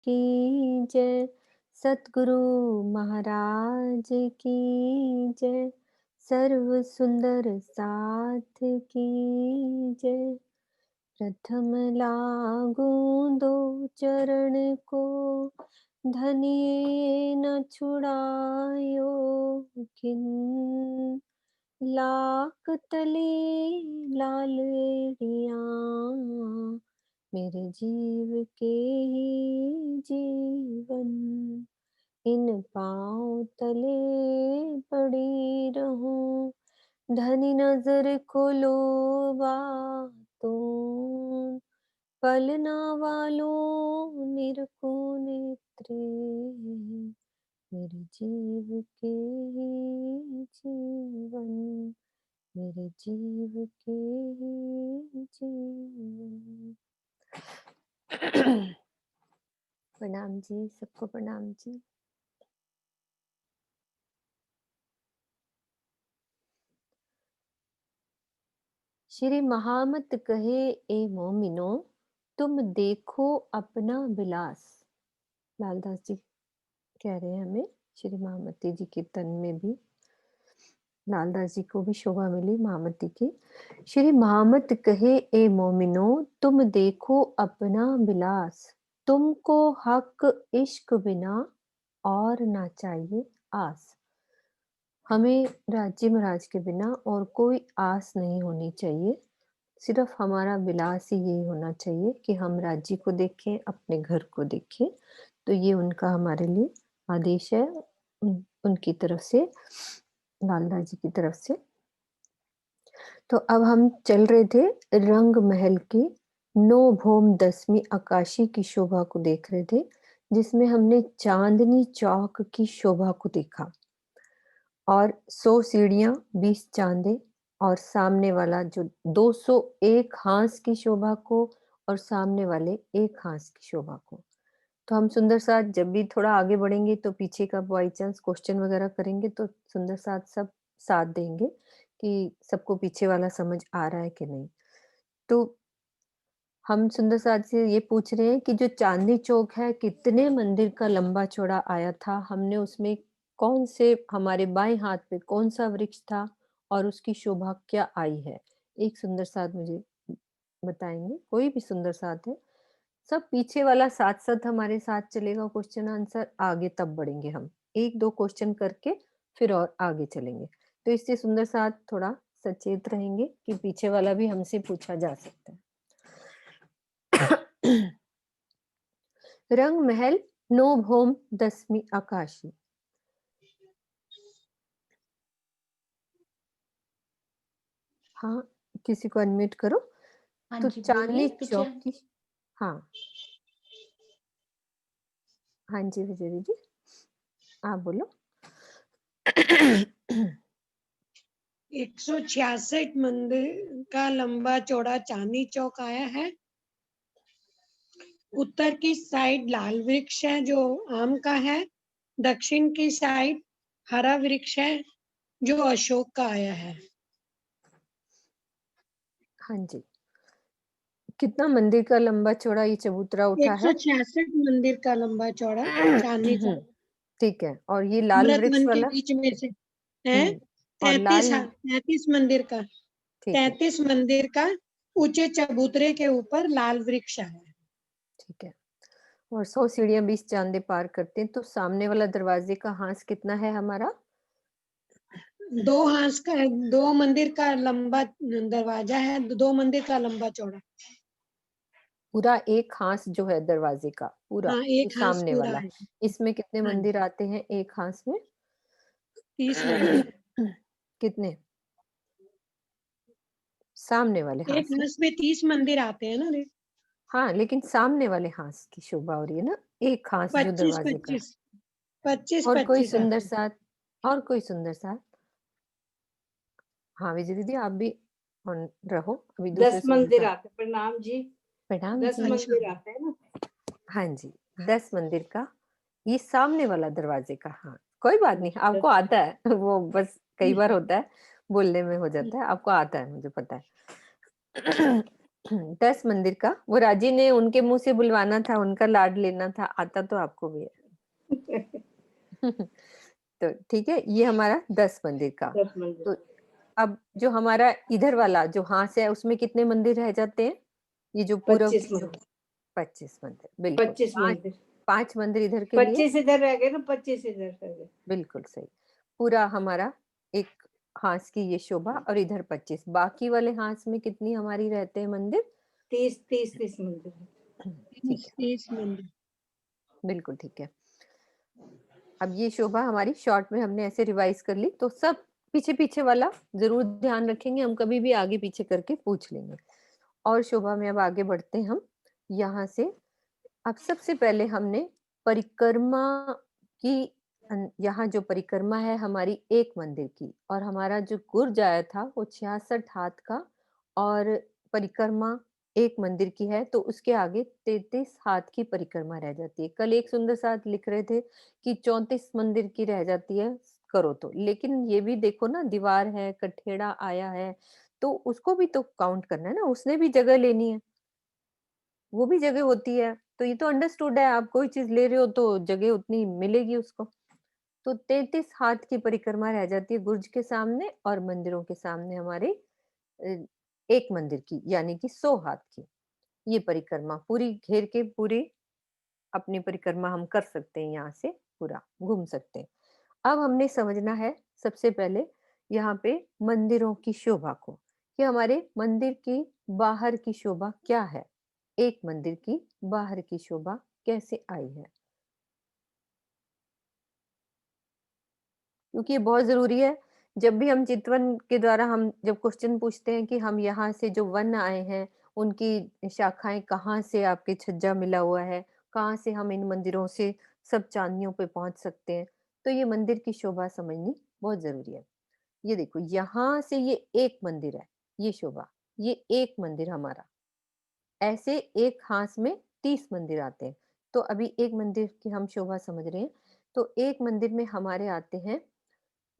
की जय, सतगुरु महाराज की जय, सर्व सुंदर साथ की जय। प्रथम लागू दो चरण को, धनिये न छुड़ायो किन, लाख तले लालड़ियाँ मेरे जीव के ही जीवन, इन पाँव तले पड़ी रहूं, धनी नजर खोलो बातों, पलना वालों निरखो नेत्रे, मेरे जीव के ही जीवन, मेरे जीव के ही जीवन। प्रणाम जी, सबको प्रणाम जी। श्री महामत कहे ए मोमिनो, तुम देखो अपना विलास। लालदास जी कह रहे हैं हमें, श्री महामती जी के तन में भी लालदास जी को भी शोभा मिली महामती की। श्री महामत कहे ए मोमिनो, तुम देखो अपना विलास, तुमको हक इश्क बिना और ना चाहिए आस। हमें राज्य महाराज के बिना और कोई आस नहीं होनी चाहिए, सिर्फ हमारा विलास ही यही होना चाहिए कि हम राज्य को देखें, अपने घर को देखें। तो ये उनका हमारे लिए आदेश है, उनकी तरफ से, लालदास जी की तरफ से। तो अब हम चल रहे थे रंग महल की नौ भौम 10वीं आकाशी की शोभा को देख रहे थे, जिसमें हमने चांदनी चौक की शोभा को देखा और 100 सीढ़ियां 20 चांदे, और सामने वाला जो 201 हांस की शोभा को और सामने वाले एक हांस की शोभा को। तो हम सुंदर साथ जब भी थोड़ा आगे बढ़ेंगे तो पीछे का बाई चांस क्वेश्चन वगैरह करेंगे तो सुंदर साथ सब साथ देंगे कि सबको पीछे वाला समझ आ रहा है कि नहीं। तो हम सुंदर साथ से ये पूछ रहे हैं कि जो चांदनी चौक है कितने मंदिर का लंबा चौड़ा आया था, हमने उसमें कौन से, हमारे बाएं हाथ पे कौन सा वृक्ष था और उसकी शोभा क्या आई है। एक सुंदर साथ मुझे बताएंगे, कोई भी सुंदर साथ है, सब पीछे वाला साथ साथ हमारे साथ चलेगा, क्वेश्चन आंसर आगे तब बढ़ेंगे हम, एक दो क्वेश्चन करके फिर और आगे चलेंगे। तो इससे सुंदर साथ थोड़ा सचेत रहेंगे कि पीछे वाला भी हमसे पूछा जा सकता है। रंग महल नो भौम 10वीं आकाशी। हाँ, किसी को अनम्यूट करो। हाँ तो जी, चांदनी बोलिए विजय। चौक की, हाँ हाँ जी विजय दीदी, आप बोलो। 166 मंदिर का लंबा चौड़ा चांदनी चौक आया है। उत्तर की साइड लाल वृक्ष है जो आम का है, दक्षिण की साइड हरा वृक्ष है जो अशोक का आया है। हाँ जी, कितना मंदिर का लंबा चौड़ा ये चबूतरा उठा है? 166 मंदिर का लंबा चौड़ा चांदनी चौक, ठीक है, और ये लाल अमृत वृक्ष वन के वाला? बीच में से है। और लाल, 33 मंदिर का, ठीक है 33 मंदिर का ऊंचे चबूतरे के ऊपर लाल वृक्ष है। ठीक है। और 100 सीढ़ियां 20 चांदे पार करते हैं, तो सामने वाला दरवाजे का हांस कितना है हमारा? 2 हांस का, 2 मंदिर का लंबा दरवाजा है, 2 मंदिर का लंबा चौड़ा। पूरा एक हांस जो है दरवाजे का पूरा, हाँ, जो एक हांस सामने पूरा वाला, है। इसमें कितने हाँ जी, मंदिर आते हैं एक हांस में? 30 मंदिर। कितने सामने वाले एक हांस में? हांस में 30 मंदिर आते हैं ना रे। हाँ, लेकिन सामने वाले हांस की शोभा हो रही है ना, एक हांस जो 25 दरवाजे का है। 25 25 और कोई 25 सुंदर आते हैं। साथ, और कोई सुंदर साथ? हाँ विजय दीदी, आप भी ऑन रहो, अभी दूसरे 10 सुंदर मंदिर साथ। आते हैं। प्रणाम जी। प्रणाम 10 जी। अच्छा, मंदिर आते हैं ना। हाँ जी, 10 मंदिर का ये सामने वाला दरवाजे का, हाँ कोई बात नहीं, आपको 10 आता है। वो बस कई बार होता है, बोलने में हो जाता है, आपको आता है, मुझे पता है। 10 मंदिर का, वो राजी ने उनके मुँह से बुलवाना था, उनका लाड लेना था, आता तो आपको भी है। तो ठीक है, ये हमारा 10 मंदिर का। 10 मंदिर, तो अब जो हमारा इधर वाला जो हाथ है, उसमें कितने मंदिर रह जाते हैं? ये जो पूरब 25 की जो मंदिर, 25 मंदिर, बिल्कुल। 25 5 मंदिर। 5 मंदिर इधर के लिए, 25 इधर रह गए ना, 25 इधर रह गए। बिल्कुल सही। पूरा हमारा एक हाथ की ये शोभा और इधर 25, बाकी वाले हाथ में कितनी हमारी रहते हैं मंदिर? 30 मंदिर है। ठीक है, 30 मंदिर। बिल्कुल ठीक है। अब ये शोभा हमारी शॉर्ट में हमने ऐसे रिवाइज कर ली, तो सब पीछे-पीछे वाला ज़रूर ध्यान रखेंगे, हम कभी भी आगे-पीछे करके पूछ लेंगे। और शोभा में अब आगे बढ़ते हैं हम, यहाँ से। अब सबसे पहले हमने परिक्रमा की यहाँ जो परिक्रमा है हमारी एक मंदिर की, और हमारा जो गुर्ज आया था वो 66 हाथ का, और परिक्रमा एक मंदिर की है, तो उसके आगे 33 हाथ की परिक्रमा रह जाती है। कल एक सुंदर साथ लिख रहे थे कि 34 मंदिर की रह जाती है करो तो, लेकिन ये भी देखो ना, दीवार है, कठेड़ा आया है, तो उसको भी तो काउंट करना है ना, उसने भी जगह लेनी है, वो भी जगह होती है। तो ये तो अंडरस्टूड है, आप कोई चीज़ ले रहे हो तो जगह उतनी मिलेगी उसको। तो 33 हाथ की परिक्रमा रह जाती है गुर्ज के सामने और मंदिरों के सामने हमारे अ, एक मंदिर की, यानी कि 100 हाथ की। ये परिक्रमा पूरी घेर के पूरी अपनी परिक्रमा हम कर सकते हैं, यहाँ से पूरा घूम सकते हैं। अब हमने समझना है सबसे पहले यहाँ पे मंदिरों की शोभा को, कि हमारे मंदिर की बाहर की शोभा क्या है? एक मंदिर की बाहर की शोभा कैसे आई है? क्योंकि ये बहुत ज़रूरी है। जब भी हम चितवन के द्वारा हम जब क्वेश्चन पूछते हैं कि हम यहाँ से जो वन आए हैं, उनकी शाखाएँ कहाँ से आपके छज्जा मिला हुआ है? कहाँ से हम इन मंदिरों से सब चांदनियों पे पहुँच सकते हैं? तो ये मंदिर की शोभा समझनी बहुत ज़रूरी है। ये देखो, यहाँ से ये एक मंदिर है, ये शोभा, ये एक मंदिर हमारा। ऐसे एक हाथ में 30 मंदिर आते हैं। तो अभी एक मंदिर की हम शोभा समझ रहे हैं। तो एक मंदिर में हमारे आते हैं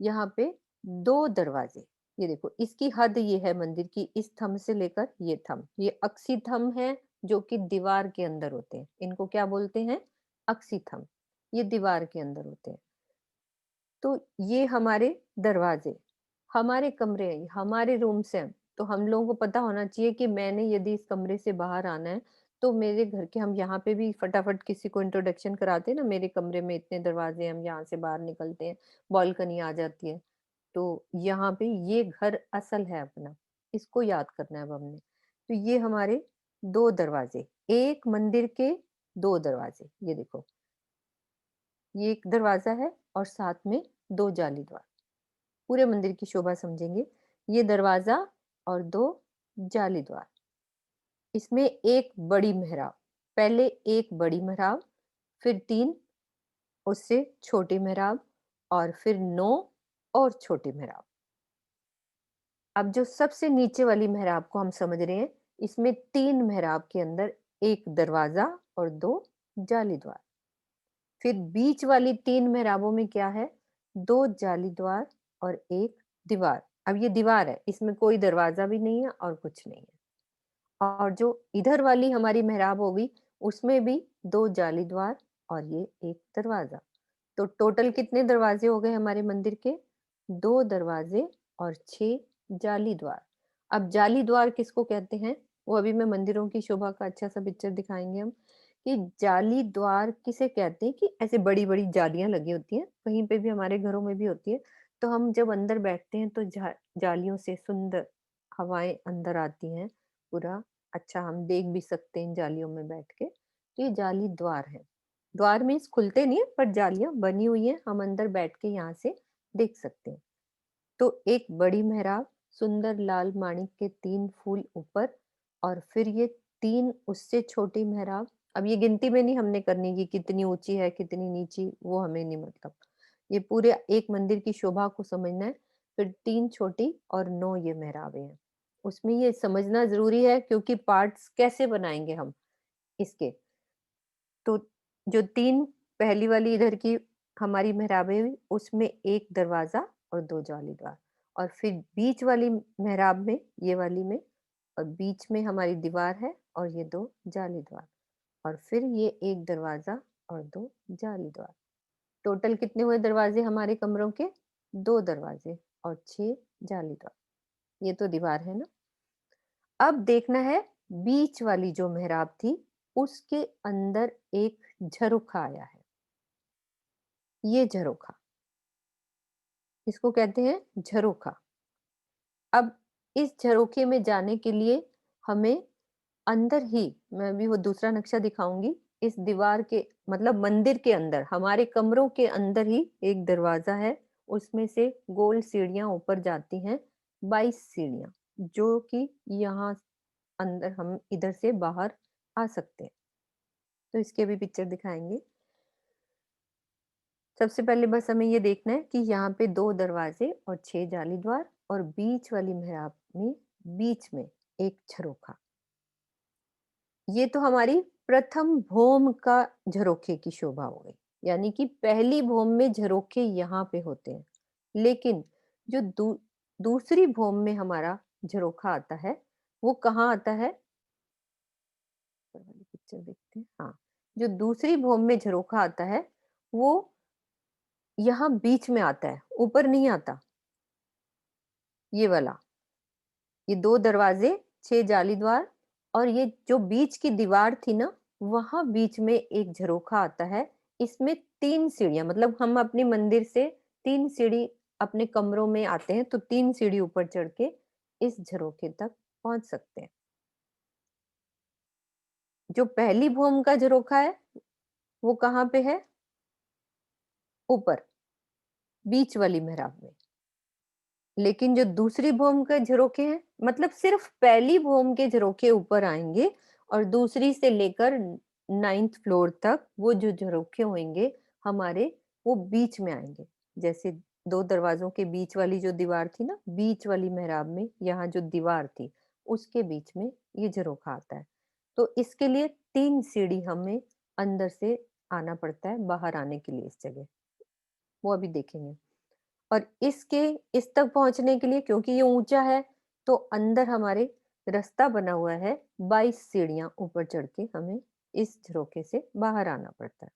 यहाँ पे 2 दरवाजे। ये देखो, इसकी हद ये है मंदिर की, इस थंब से लेकर ये थंब। ये अक्षी थंब है जो कि दीवार के अंदर होते हैं। इनको क्या बोलते हैं? अक्षी थंब। ये दीवार के अंदर होते हैं। तो ये हमारे दरवाजे, हमारे कमरे, हमारे रूम्स हैं। तो हम लोगों को पता होना चाहिए कि मैंने यदि इस कमरे से बाहर आना है, तो मेरे घर के, हम यहाँ पे भी फटाफट किसी को इंट्रोडक्शन कराते हैं ना, मेरे कमरे में इतने दरवाजे हैं, हम यहाँ से बाहर निकलते हैं, बालकनी आ जाती है। तो यहाँ पे ये घर असल है अपना, इसको याद करना है अब हमने। तो ये हमारे 2 दरवाजे, एक मंदिर के 2 दरवाजे, ये देखो, ये एक दरवाजा है और साथ में 2 जाली द्वार। पूरे मंदिर की शोभा समझेंगे। ये दरवाजा और 2 जाली द्वार। इसमें एक बड़ी मेहराब, पहले एक बड़ी मेहराब, फिर 3 उससे छोटी मेहराब, और फिर 9 और छोटी मेहराब। अब जो सबसे नीचे वाली मेहराब को हम समझ रहे हैं, इसमें 3 मेहराब के अंदर 1 दरवाजा और 2 जाली द्वार। फिर बीच वाली 3 मेहराबों में क्या है? 2 जाली द्वार और 1 दीवार। अब ये दीवार है, इसमें कोई दरवाजा भी नहीं है और कुछ नहीं है। और जो इधर वाली हमारी मेहराब होगी, उसमें भी 2 जाली द्वार और ये 1 दरवाजा। तो टोटल कितने दरवाजे हो गए हमारे मंदिर के? 2 दरवाजे और 6 जाली द्वार। अब जाली द्वार किसको कहते हैं? वो अभी मैं मंदिरों की शोभा का अच्छा-सा पिक्चर दिखाएँगे हम, कि जाली द्वार किसे कहते हैं, कि ऐसे बड़ी-बड़ी जालियाँ लगी होती हैं, कहीं पे भी हमारे घरों में भी होती है। तो हम जब अंदर बैठते हैं तो जालियों से सुंदर हवाएँ अंदर आती हैं, पूरा अच्छा हम देख भी सकते हैं इन जालियों में बैठ के। तो ये जाली द्वार है। द्वार मीन्स खुलते नहीं है, पर जालियाँ बनी हुई हैं, हम अंदर बैठ के यहाँ से देख सकते हैं। तो एक बड़ी मेहराब, सुंदर लाल माणिक के 3 फूल ऊपर, और फिर ये 3 उससे छोटी मेहराब। अब ये गिनती में नहीं हमने करनी कि कितनी ऊँची है, कितनी नीची, वो हमें नहीं मतलब। ये पूरे एक मंदिर की शोभा को समझना है। फिर 3 छोटी और 9 ये मेहराबें हैं। उसमें ये समझना ज़रूरी है, क्योंकि पार्ट्स कैसे बनाएँगे हम इसके। तो जो 3 पहली वाली इधर की हमारी मेहराबें हुई, उसमें 1 दरवाज़ा और 2 जाली द्वार, और फिर बीच वाली मेहराब में, ये वाली में और बीच में हमारी दीवार है और ये 2 जाली द्वार, और फिर ये 1 दरवाज़ा और 2 जाली द्वार। टोटल कितने हुए दरवाजे हमारे कमरों के? 2 दरवाजे और 6 जाली द्वार। ये तो दीवार है ना। अब देखना है बीच वाली जो मेहराब थी, उसके अंदर एक झरोखा आया है। ये झरोखा, इसको कहते हैं झरोखा। अब इस झरोखे में जाने के लिए हमें अंदर ही, मैं अभी वो दूसरा नक्शा दिखाऊंगी, इस दीवार के मतलब मंदिर के अंदर, हमारे कमरों के अंदर ही एक दरवाजा है, उसमें से गोल सीढ़ियां ऊपर जाती हैं, 22 सीढ़ियां, जो कि यहाँ अंदर हम इधर से बाहर आ सकते हैं। तो इसके भी पिक्चर दिखाएंगे। सबसे पहले बस हमें ये देखना है कि यहाँ पे 2 दरवाजे और 6 जाली द्वार, और बीच वाली मेहराब में बीच में एक झरोखा। ये तो हमारी प्रथम भौम का झरोखे की शोभा हो गई, यानी कि पहली भौम में झरोखे यहाँ पे होते हैं। लेकिन जो दूसरी भौम में हमारा झरोखा आता है, वो कहाँ आता है? ऊपर वाली पिक्चर देखते हैं। हाँ, जो दूसरी भौम में झरोखा आता है, वो यहाँ बीच में आता है, ऊपर नहीं आता। ये वाला, ये 2 दरवाजे, 6 जाली द्वार, और ये जो बीच की दीवार थी ना, वहाँ बीच में एक झरोखा आता है। इसमें 3 सीढ़ियाँ, मतलब हम अपने मंदिर से 3 सीढ़ी अपने कमरों में आते हैं, तो 3 सीढ़ी ऊपर चढ़ के इस झरोखे तक पहुँच सकते हैं। जो पहली भौम का झरोखा है, वो कहाँ पे है? ऊपर, बीच वाली मेहराब में। लेकिन जो दूसरी भौम के झरोखे हैं, मतलब सिर्फ पहली भौम के झरोखे ऊपर आएंगे, और दूसरी से लेकर 9th फ्लोर तक वो जो झरोखे होंगे हमारे, वो बीच में आएंगे। जैसे 2 दरवाजों के बीच वाली जो दीवार थी ना, बीच वाली मेहराब में यहाँ जो दीवार थी, उसके बीच में ये झरोखा आता है। तो इसके लिए 3 सीढ़ी हमें अंदर से आना पड़ता है बाहर आने के लिए इस जगह, वो अभी देखेंगे। और इसके इस तक पहुँचने के लिए, क्योंकि ये ऊँचा है, तो अंदर हमारे रास्ता बना हुआ है, 22 सीढ़ियाँ ऊपर चढ़ के हमें इस झरोखे से बाहर आना पड़ता है।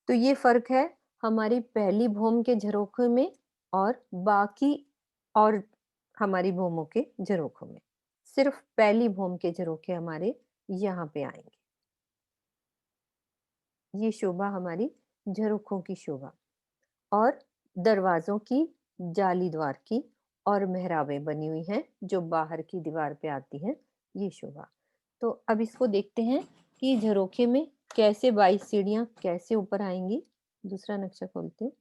तो ये फ़र्क है हमारी पहली भौम के झरोखे में और बाकी और हमारी भौमों के झरोखों में। सिर्फ पहली भौम के झरोखे हमारे यहाँ पे आएँगे। ये शोभा हमारी झरोखों की शोभा। और दरवाज़ों की, जाली द्वार की, और मेहराबें बनी हुई हैं, जो बाहर की दीवार पे आती हैं, ये शोभा। तो अब इसको देखते हैं कि झरोखे में कैसे 22 सीढ़ियाँ कैसे ऊपर आएँगी। दूसरा नक्शा खोलती हूँ।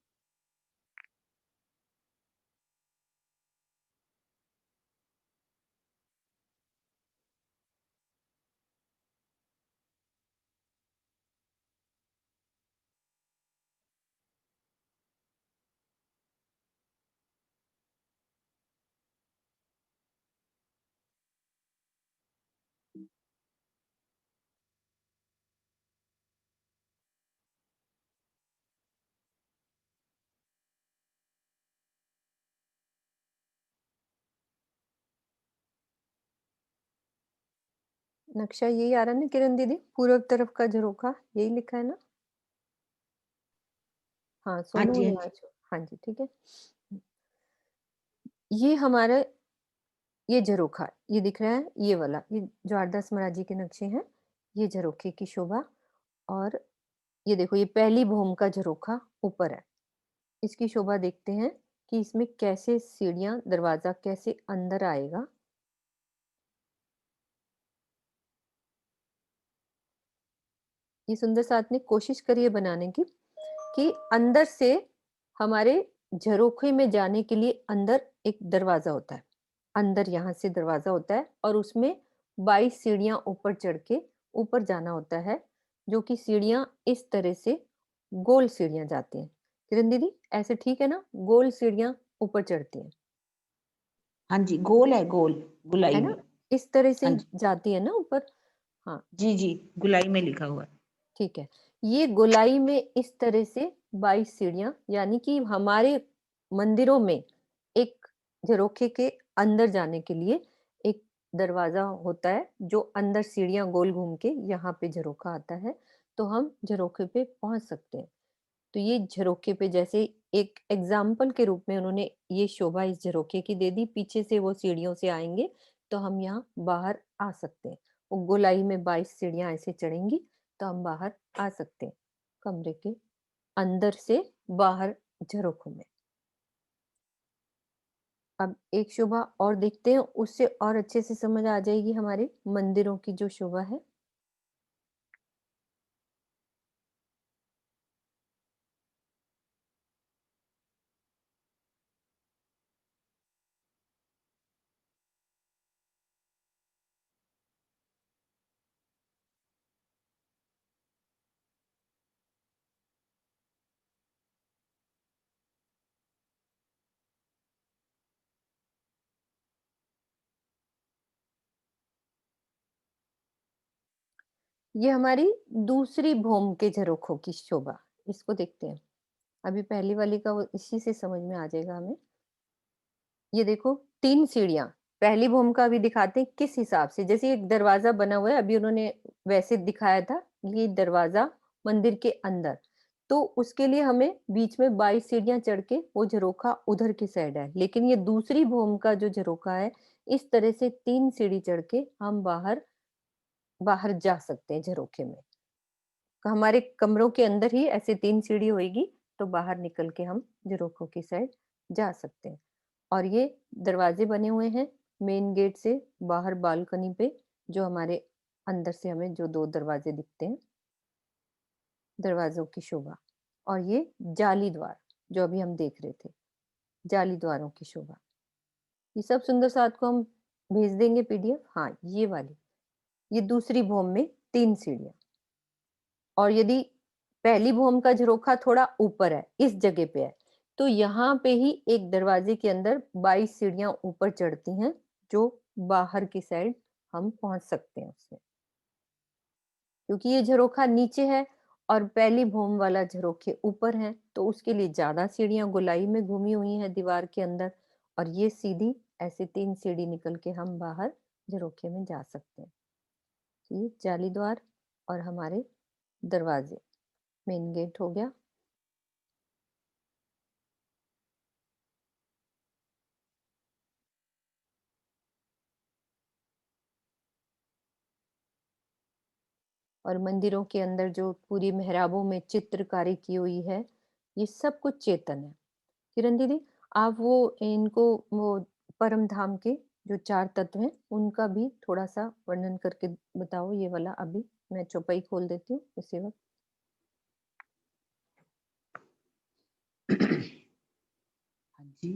नक्शा यही आ रहा है ना किरण दीदी? पूर्व तरफ का झरोखा, यही लिखा है ना? हाँ, हाँ सोनू जी, हाँ जी। निवास। हाँ जी, ठीक है। ये हमारा, ये झरोखा, ये दिख रहा है, ये वाला, ये जो 8-10 महाराज के नक्शे हैं, ये झरोखे की शोभा। और ये देखो, ये पहली भौम का झरोखा ऊपर है। इसकी शोभा देखते हैं कि इसमें कैसे सीढ़ियाँ, दरवाज़ा कैसे अंदर आएगा। ये सुंदर साथ ने कोशिश करी है बनाने की, कि अंदर से हमारे झरोखे में जाने के लिए अंदर एक दरवाज़ा होता है। अंदर यहाँ से दरवाज़ा होता है, और उसमें 22 सीढ़ियाँ ऊपर चढ़ के ऊपर जाना होता है, जो कि सीढ़ियाँ इस तरह से गोल सीढ़ियाँ जाती हैं। किरण दीदी, ऐसे ठीक है ना? गोल सीढ़ियाँ ऊपर चढ़ती हैं, हाँ जी, गोल है गोल, है गोलाई ना? में। इस तरह से हाँ ही जी। जाती है ना ऊपर? हाँ, जी, जी, गोलाई में लिखा हुआ है। ठीक है। ये गोलाई में इस तरह से 22 सीढ़ियाँ, यानी कि हमारे मंदिरों में एक झरोखे के अंदर जाने के लिए एक दरवाज़ा होता है, जो अंदर सीढ़ियाँ गोल घूम के यहाँ पे झरोखा आता है, तो हम झरोखे पे पहुँच सकते हैं। तो ये झरोखे पे जैसे एक एग्ज़ाम्पल के रूप में उन्होंने ये शोभा इस झरोखे की दे दी, पीछे से वो सीढ़ियों से आएँगे, तो हम यहाँ बाहर आ सकते हैं। वो गोलाई में 22 सीढ़ियाँ ऐसे चढ़ेंगी, तो हम बाहर आ सकते हैं, कमरे के अंदर से बाहर झरोखों में। अब एक शोभा और देखते हैं, उससे और अच्छे से समझ आ जाएगी हमारे मंदिरों की जो शोभा है। ये हमारी दूसरी भौम के झरोखों की शोभा, इसको देखते हैं। अभी पहली वाली का वो इसी से समझ में आ जाएगा हमें। ये देखो 3 सीढ़ियाँ, पहली भौम का अभी दिखाते हैं किस हिसाब से, जैसे एक दरवाज़ा बना हुआ है, अभी उन्होंने वैसे दिखाया था, ये दरवाज़ा मंदिर के अंदर। तो उसके लिए हमें बीच में 22 सीढ़ियाँ चढ़ के वो झरोखा उधर की साइड है। लेकिन ये दूसरी भौम का जो झरोखा है, इस तरह से 3 सीढ़ी चढ़ के हम बाहर बाहर जा सकते हैं झरोखे में। हमारे कमरों के अंदर ही ऐसे 3 सीढ़ी होएगी, तो बाहर निकल के हम झरोखों की साइड जा सकते हैं। और ये दरवाजे बने हुए हैं मेन गेट से बाहर बालकनी पे, जो हमारे अंदर से हमें जो 2 दरवाजे दिखते हैं, दरवाज़ों की शोभा। और ये जाली द्वार, जो अभी हम देख रहे थे, जाली द्वारों की शोभा। ये सब सुंदर साथ को हम भेज देंगे पीडीएफ। हाँ, ये वाली, ये दूसरी भौम में 3 सीढ़ियाँ। और यदि पहली भौम का झरोखा थोड़ा ऊपर है, इस जगह पे है, तो यहाँ पे ही एक दरवाजे के अंदर 22 सीढ़ियाँ ऊपर चढ़ती हैं, जो बाहर की साइड हम पहुँच सकते हैं उसमें। क्योंकि ये झरोखा नीचे है और पहली भौम वाला झरोखे ऊपर हैं, तो उसके लिए ज़्यादा सीढ़ियाँ गोलाई में घूमी हुई हैं दीवार के अंदर, और ये सीधी ऐसे 3 सीढ़ी निकल के हम बाहर झरोखे में जा सकते हैं। ये जाली द्वार और हमारे दरवाजे, मेन गेट हो गया। और मंदिरों के अंदर जो पूरी मेहराबों में चित्रकारी की हुई है, ये सब कुछ चेतन है। किरण दीदी, आप वो इनको वो परम धाम के जो 4 तत्व हैं, उनका भी थोड़ा-सा वर्णन करके बताओ ये वाला अभी। मैं चौपाई खोल देती हूँ इसी वक़्त। हाँ जी,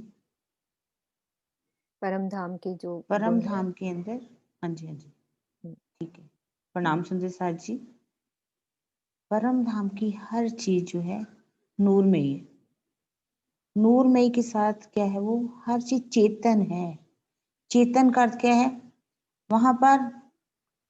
परम धाम के जो परम गुण हैं। धाम के अंदर, हाँ जी, हाँ जी, हुँ, ठीक है। हुँ, प्रणाम सुंदर साथ जी। परम धाम की हर चीज जो है नूरमयी है। नूरमयी के साथ क्या है, वो हर चीज चेतन है। चेतन का अर्थ क्या है, वहां पर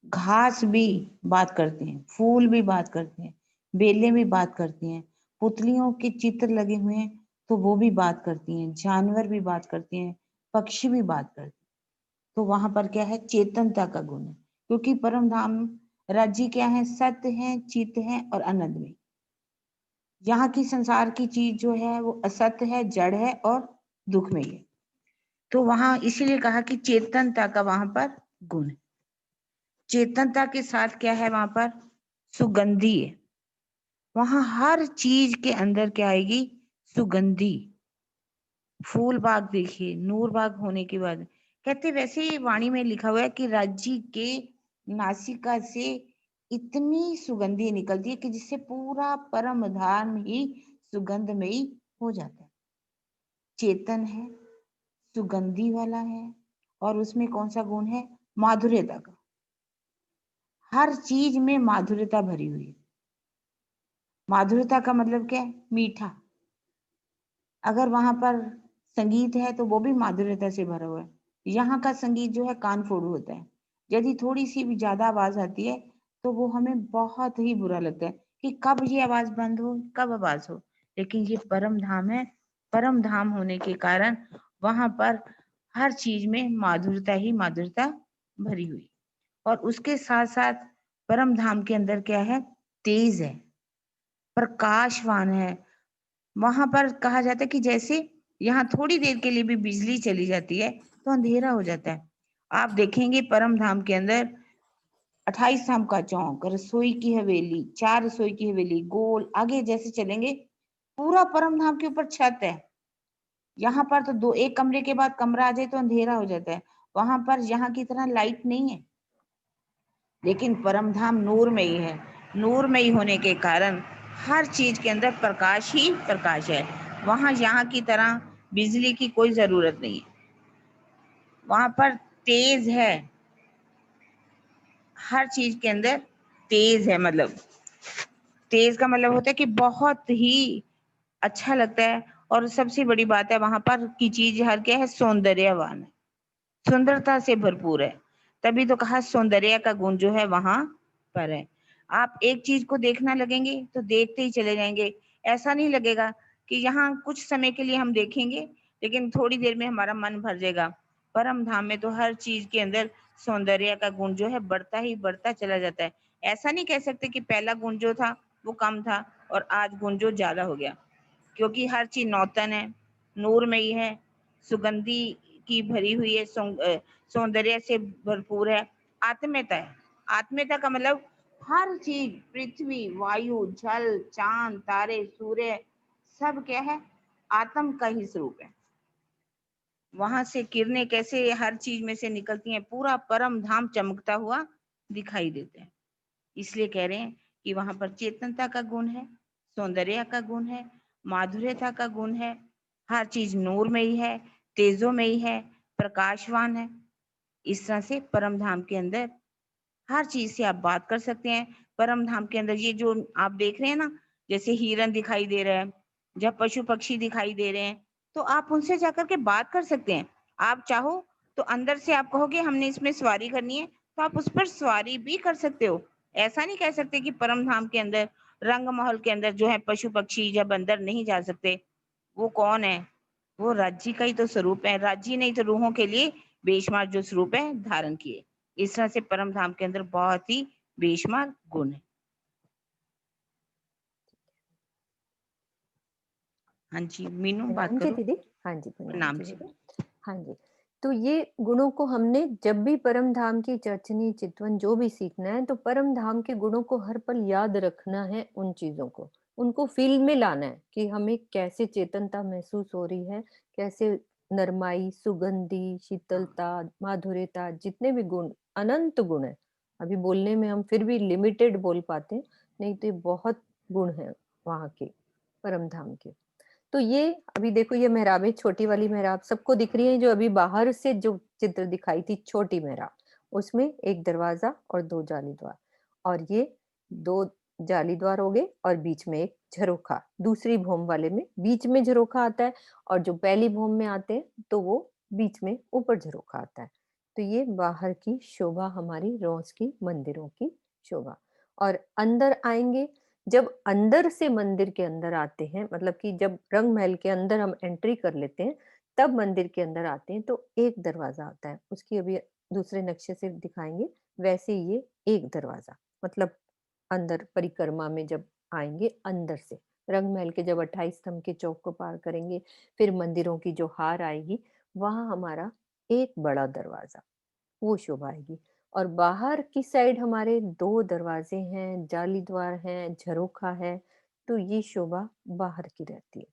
घास भी बात करते हैं, फूल भी बात करते हैं, बेलें भी बात करती हैं, पुतलियों के चित्र लगे हुए हैं तो वो भी बात करती हैं, जानवर भी बात करते हैं, पक्षी भी बात करते हैं। तो वहां पर क्या है, चेतनता का गुण है। क्योंकि परम धाम राज्य क्या है, सत्य है, चित है और आनंदमय। यहाँ की संसार की चीज जो है वो असत्य है, जड़ है और दुखमय है। तो वहां इसीलिए कहा कि चेतनता का वहां पर गुण है। चेतनता के साथ क्या है, वहां पर सुगंधी है। वहां हर चीज के अंदर क्या आएगी, सुगंधी। फूल बाग देखिए, नूर बाग होने के बाद कहते, वैसे ही वाणी में लिखा हुआ है कि राज्य के नासिका से इतनी सुगंधी निकलती है कि जिससे पूरा परम धाम ही सुगंधमयी हो जाता है। चेतन है, सुगंधी वाला है, और उसमें कौन सा गुण है, माधुर्यता का। हर चीज में माधुर्यता भरी हुई है। माधुर्यता का मतलब क्या है, मीठा। अगर वहां पर संगीत है तो वो भी माधुर्यता से भरा हुआ है। यहाँ का संगीत जो है कान फोड़ू होता है। यदि थोड़ी सी भी ज्यादा आवाज आती है तो वो हमें बहुत ही बुरा लगता है कि कब ये आवाज बंद हो, कब आवाज हो। लेकिन ये परम धाम है। परम धाम होने के कारण वहां पर हर चीज में माधुरता ही माधुरता भरी हुई। और उसके साथ साथ परम धाम के अंदर क्या है, तेज है, प्रकाशवान है। वहां पर कहा जाता है कि जैसे यहाँ थोड़ी देर के लिए भी बिजली चली जाती है तो अंधेरा हो जाता है। आप देखेंगे परम धाम के अंदर 28 धाम का चौक, रसोई की हवेली, 4 रसोई की हवेली, गोल, आगे जैसे चलेंगे पूरा परम धाम के ऊपर छत है। यहाँ पर तो दो एक कमरे के बाद कमरा आ जाए तो अंधेरा हो जाता है। वहां पर यहाँ की तरह लाइट नहीं है, लेकिन परम धाम नूरमयी है। नूरमयी होने के कारण हर चीज के अंदर प्रकाश ही प्रकाश है। वहां यहाँ की तरह बिजली की कोई जरूरत नहीं है। वहां पर तेज है, हर चीज के अंदर तेज है। मतलब तेज का मतलब होता है कि बहुत ही अच्छा लगता है। और सबसे बड़ी बात है वहां पर की चीज हर क्या है, सौंदर्यवान है, सुंदरता से भरपूर है। तभी तो कहा सौंदर्य का गुण जो है वहां पर है। आप एक चीज को देखना लगेंगे तो देखते ही चले जाएंगे। ऐसा नहीं लगेगा कि यहाँ कुछ समय के लिए हम देखेंगे लेकिन थोड़ी देर में हमारा मन भर जाएगा। परम धाम में तो हर चीज के अंदर सौंदर्य का गुण जो है बढ़ता ही बढ़ता चला जाता है। ऐसा नहीं कह सकते कि पहला गुण जो था वो कम था और आज गुण जो ज्यादा हो गया, क्योंकि हर चीज नौतन है, नूरमयी है, सुगंधी की भरी हुई है, सौंदर्य से भरपूर है, आत्मीयता है। आत्मीयता का मतलब हर चीज, पृथ्वी, वायु, जल, चांद, तारे, सूर्य, सब क्या है, आत्म का ही स्वरूप है। वहां से किरणें कैसे हर चीज में से निकलती हैं, पूरा परम धाम चमकता हुआ दिखाई देता है। इसलिए कह रहे हैं कि वहां पर चेतनता का गुण है, सौंदर्य का गुण है, माधुर्यता का गुण है, हर चीज नूर में ही है, तेजो में ही है, प्रकाशवान है। इस तरह से परम धाम के अंदर हर चीज से आप बात कर सकते हैं। परम धाम के अंदर ये जो आप देख रहे हैं ना, जैसे हिरन दिखाई दे रहा है, जब पशु पक्षी दिखाई दे रहे हैं, तो आप उनसे जाकर के बात कर सकते हैं। आप चाहो तो अंदर से आप कहोगे हमने इसमें सवारी करनी है, तो आप उस पर सवारी भी कर सकते हो। ऐसा नहीं कह सकते कि परम धाम के अंदर, रंग महल के अंदर जो है पशु पक्षी जब अंदर नहीं जा सकते। वो कौन है, वो राज्य का ही तो स्वरूप है। राज्य नहीं तो रूहों के लिए बेशुमार जो स्वरूप है धारण किए। इस तरह से परम धाम के अंदर बहुत ही बेशुमार गुण है। हाँ जी, मीनू बात प्रणाम जी करो। दीदी। हाँ जी, प्रणाम प्रणाम जी जी। दीदी। हाँ जी, तो ये गुणों को हमने जब भी परम धाम की चर्चनी चितवन जो भी सीखना है, तो परम धाम के गुणों को हर पल याद रखना है, उन चीजों को, उनको फील में लाना है कि हमें कैसे चेतनता महसूस हो रही है, कैसे नरमाई, सुगंधी, हाँ, शीतलता, माधुर्यता, जितने भी गुण, अनंत गुण है। अभी बोलने में हम फिर भी लिमिटेड बोल पाते हैं, नहीं तो ये बहुत गुण है वहाँ के, परम धाम के। तो ये अभी देखो, ये मेहराबें, छोटी वाली मेहराब सबको दिख रही है, जो अभी बाहर से जो चित्र दिखाई थी छोटी मेहराब, उसमें एक दरवाजा और दो जाली द्वार, और ये दो जाली द्वार हो गए और बीच में एक झरोखा। दूसरी भौम वाले में बीच में झरोखा आता है, और जो पहली भौम में आते हैं तो वो बीच में ऊपर झरोखा आता है। तो ये बाहर की शोभा, हमारी रोज की मंदिरों की शोभा। और अंदर आएंगे, जब अंदर से मंदिर के अंदर आते हैं, मतलब कि जब रंग महल के अंदर हम एंट्री कर लेते हैं, तब मंदिर के अंदर आते हैं तो एक दरवाजा आता है, उसकी अभी दूसरे नक्शे से दिखाएंगे। वैसे ही ये एक दरवाजा, मतलब अंदर परिक्रमा में जब आएंगे अंदर से, रंग महल के जब 28 स्तंभ के चौक को पार करेंगे, फिर मंदिरों की जो हार आएगी, वहां हमारा एक बड़ा दरवाजा, वो शोभा आएगी। और बाहर की साइड हमारे 2 दरवाजे हैं, जाली द्वार हैं, झरोखा है, तो ये शोभा बाहर की रहती है।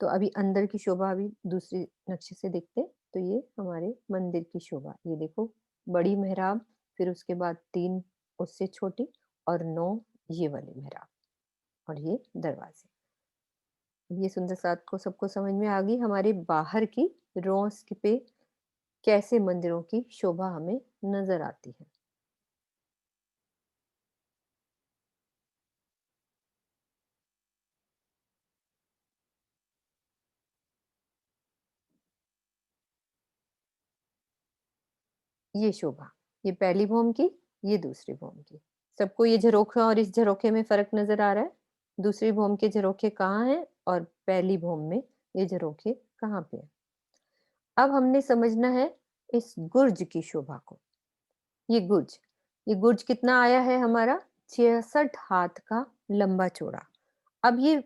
तो अभी अंदर की शोभा अभी दूसरे नक्शे से देखते हैं, तो ये हमारे मंदिर की शोभा, ये देखो, बड़ी मेहराब, फिर उसके बाद 3 उससे छोटी, और 9 ये वाली मेहराब, और ये दरवाजे। अब ये सुंदर साथ को सबको समझ में आ गई हमारे बाहर की रोस पे कैसे मंदिरों की शोभा हमें नजर आती है। ये शोभा, ये पहली भौम की, ये दूसरी भौम की। सबको ये झरोखा और इस झरोखे में फ़र्क नज़र आ रहा है? दूसरी भौम के झरोखे कहाँ हैं और पहली भौम में ये झरोखे कहाँ पे हैं? अब हमने समझना है इस गुर्ज की शोभा को। ये गुर्ज कितना आया है हमारा? 66 हाथ का लंबा चौड़ा। अब ये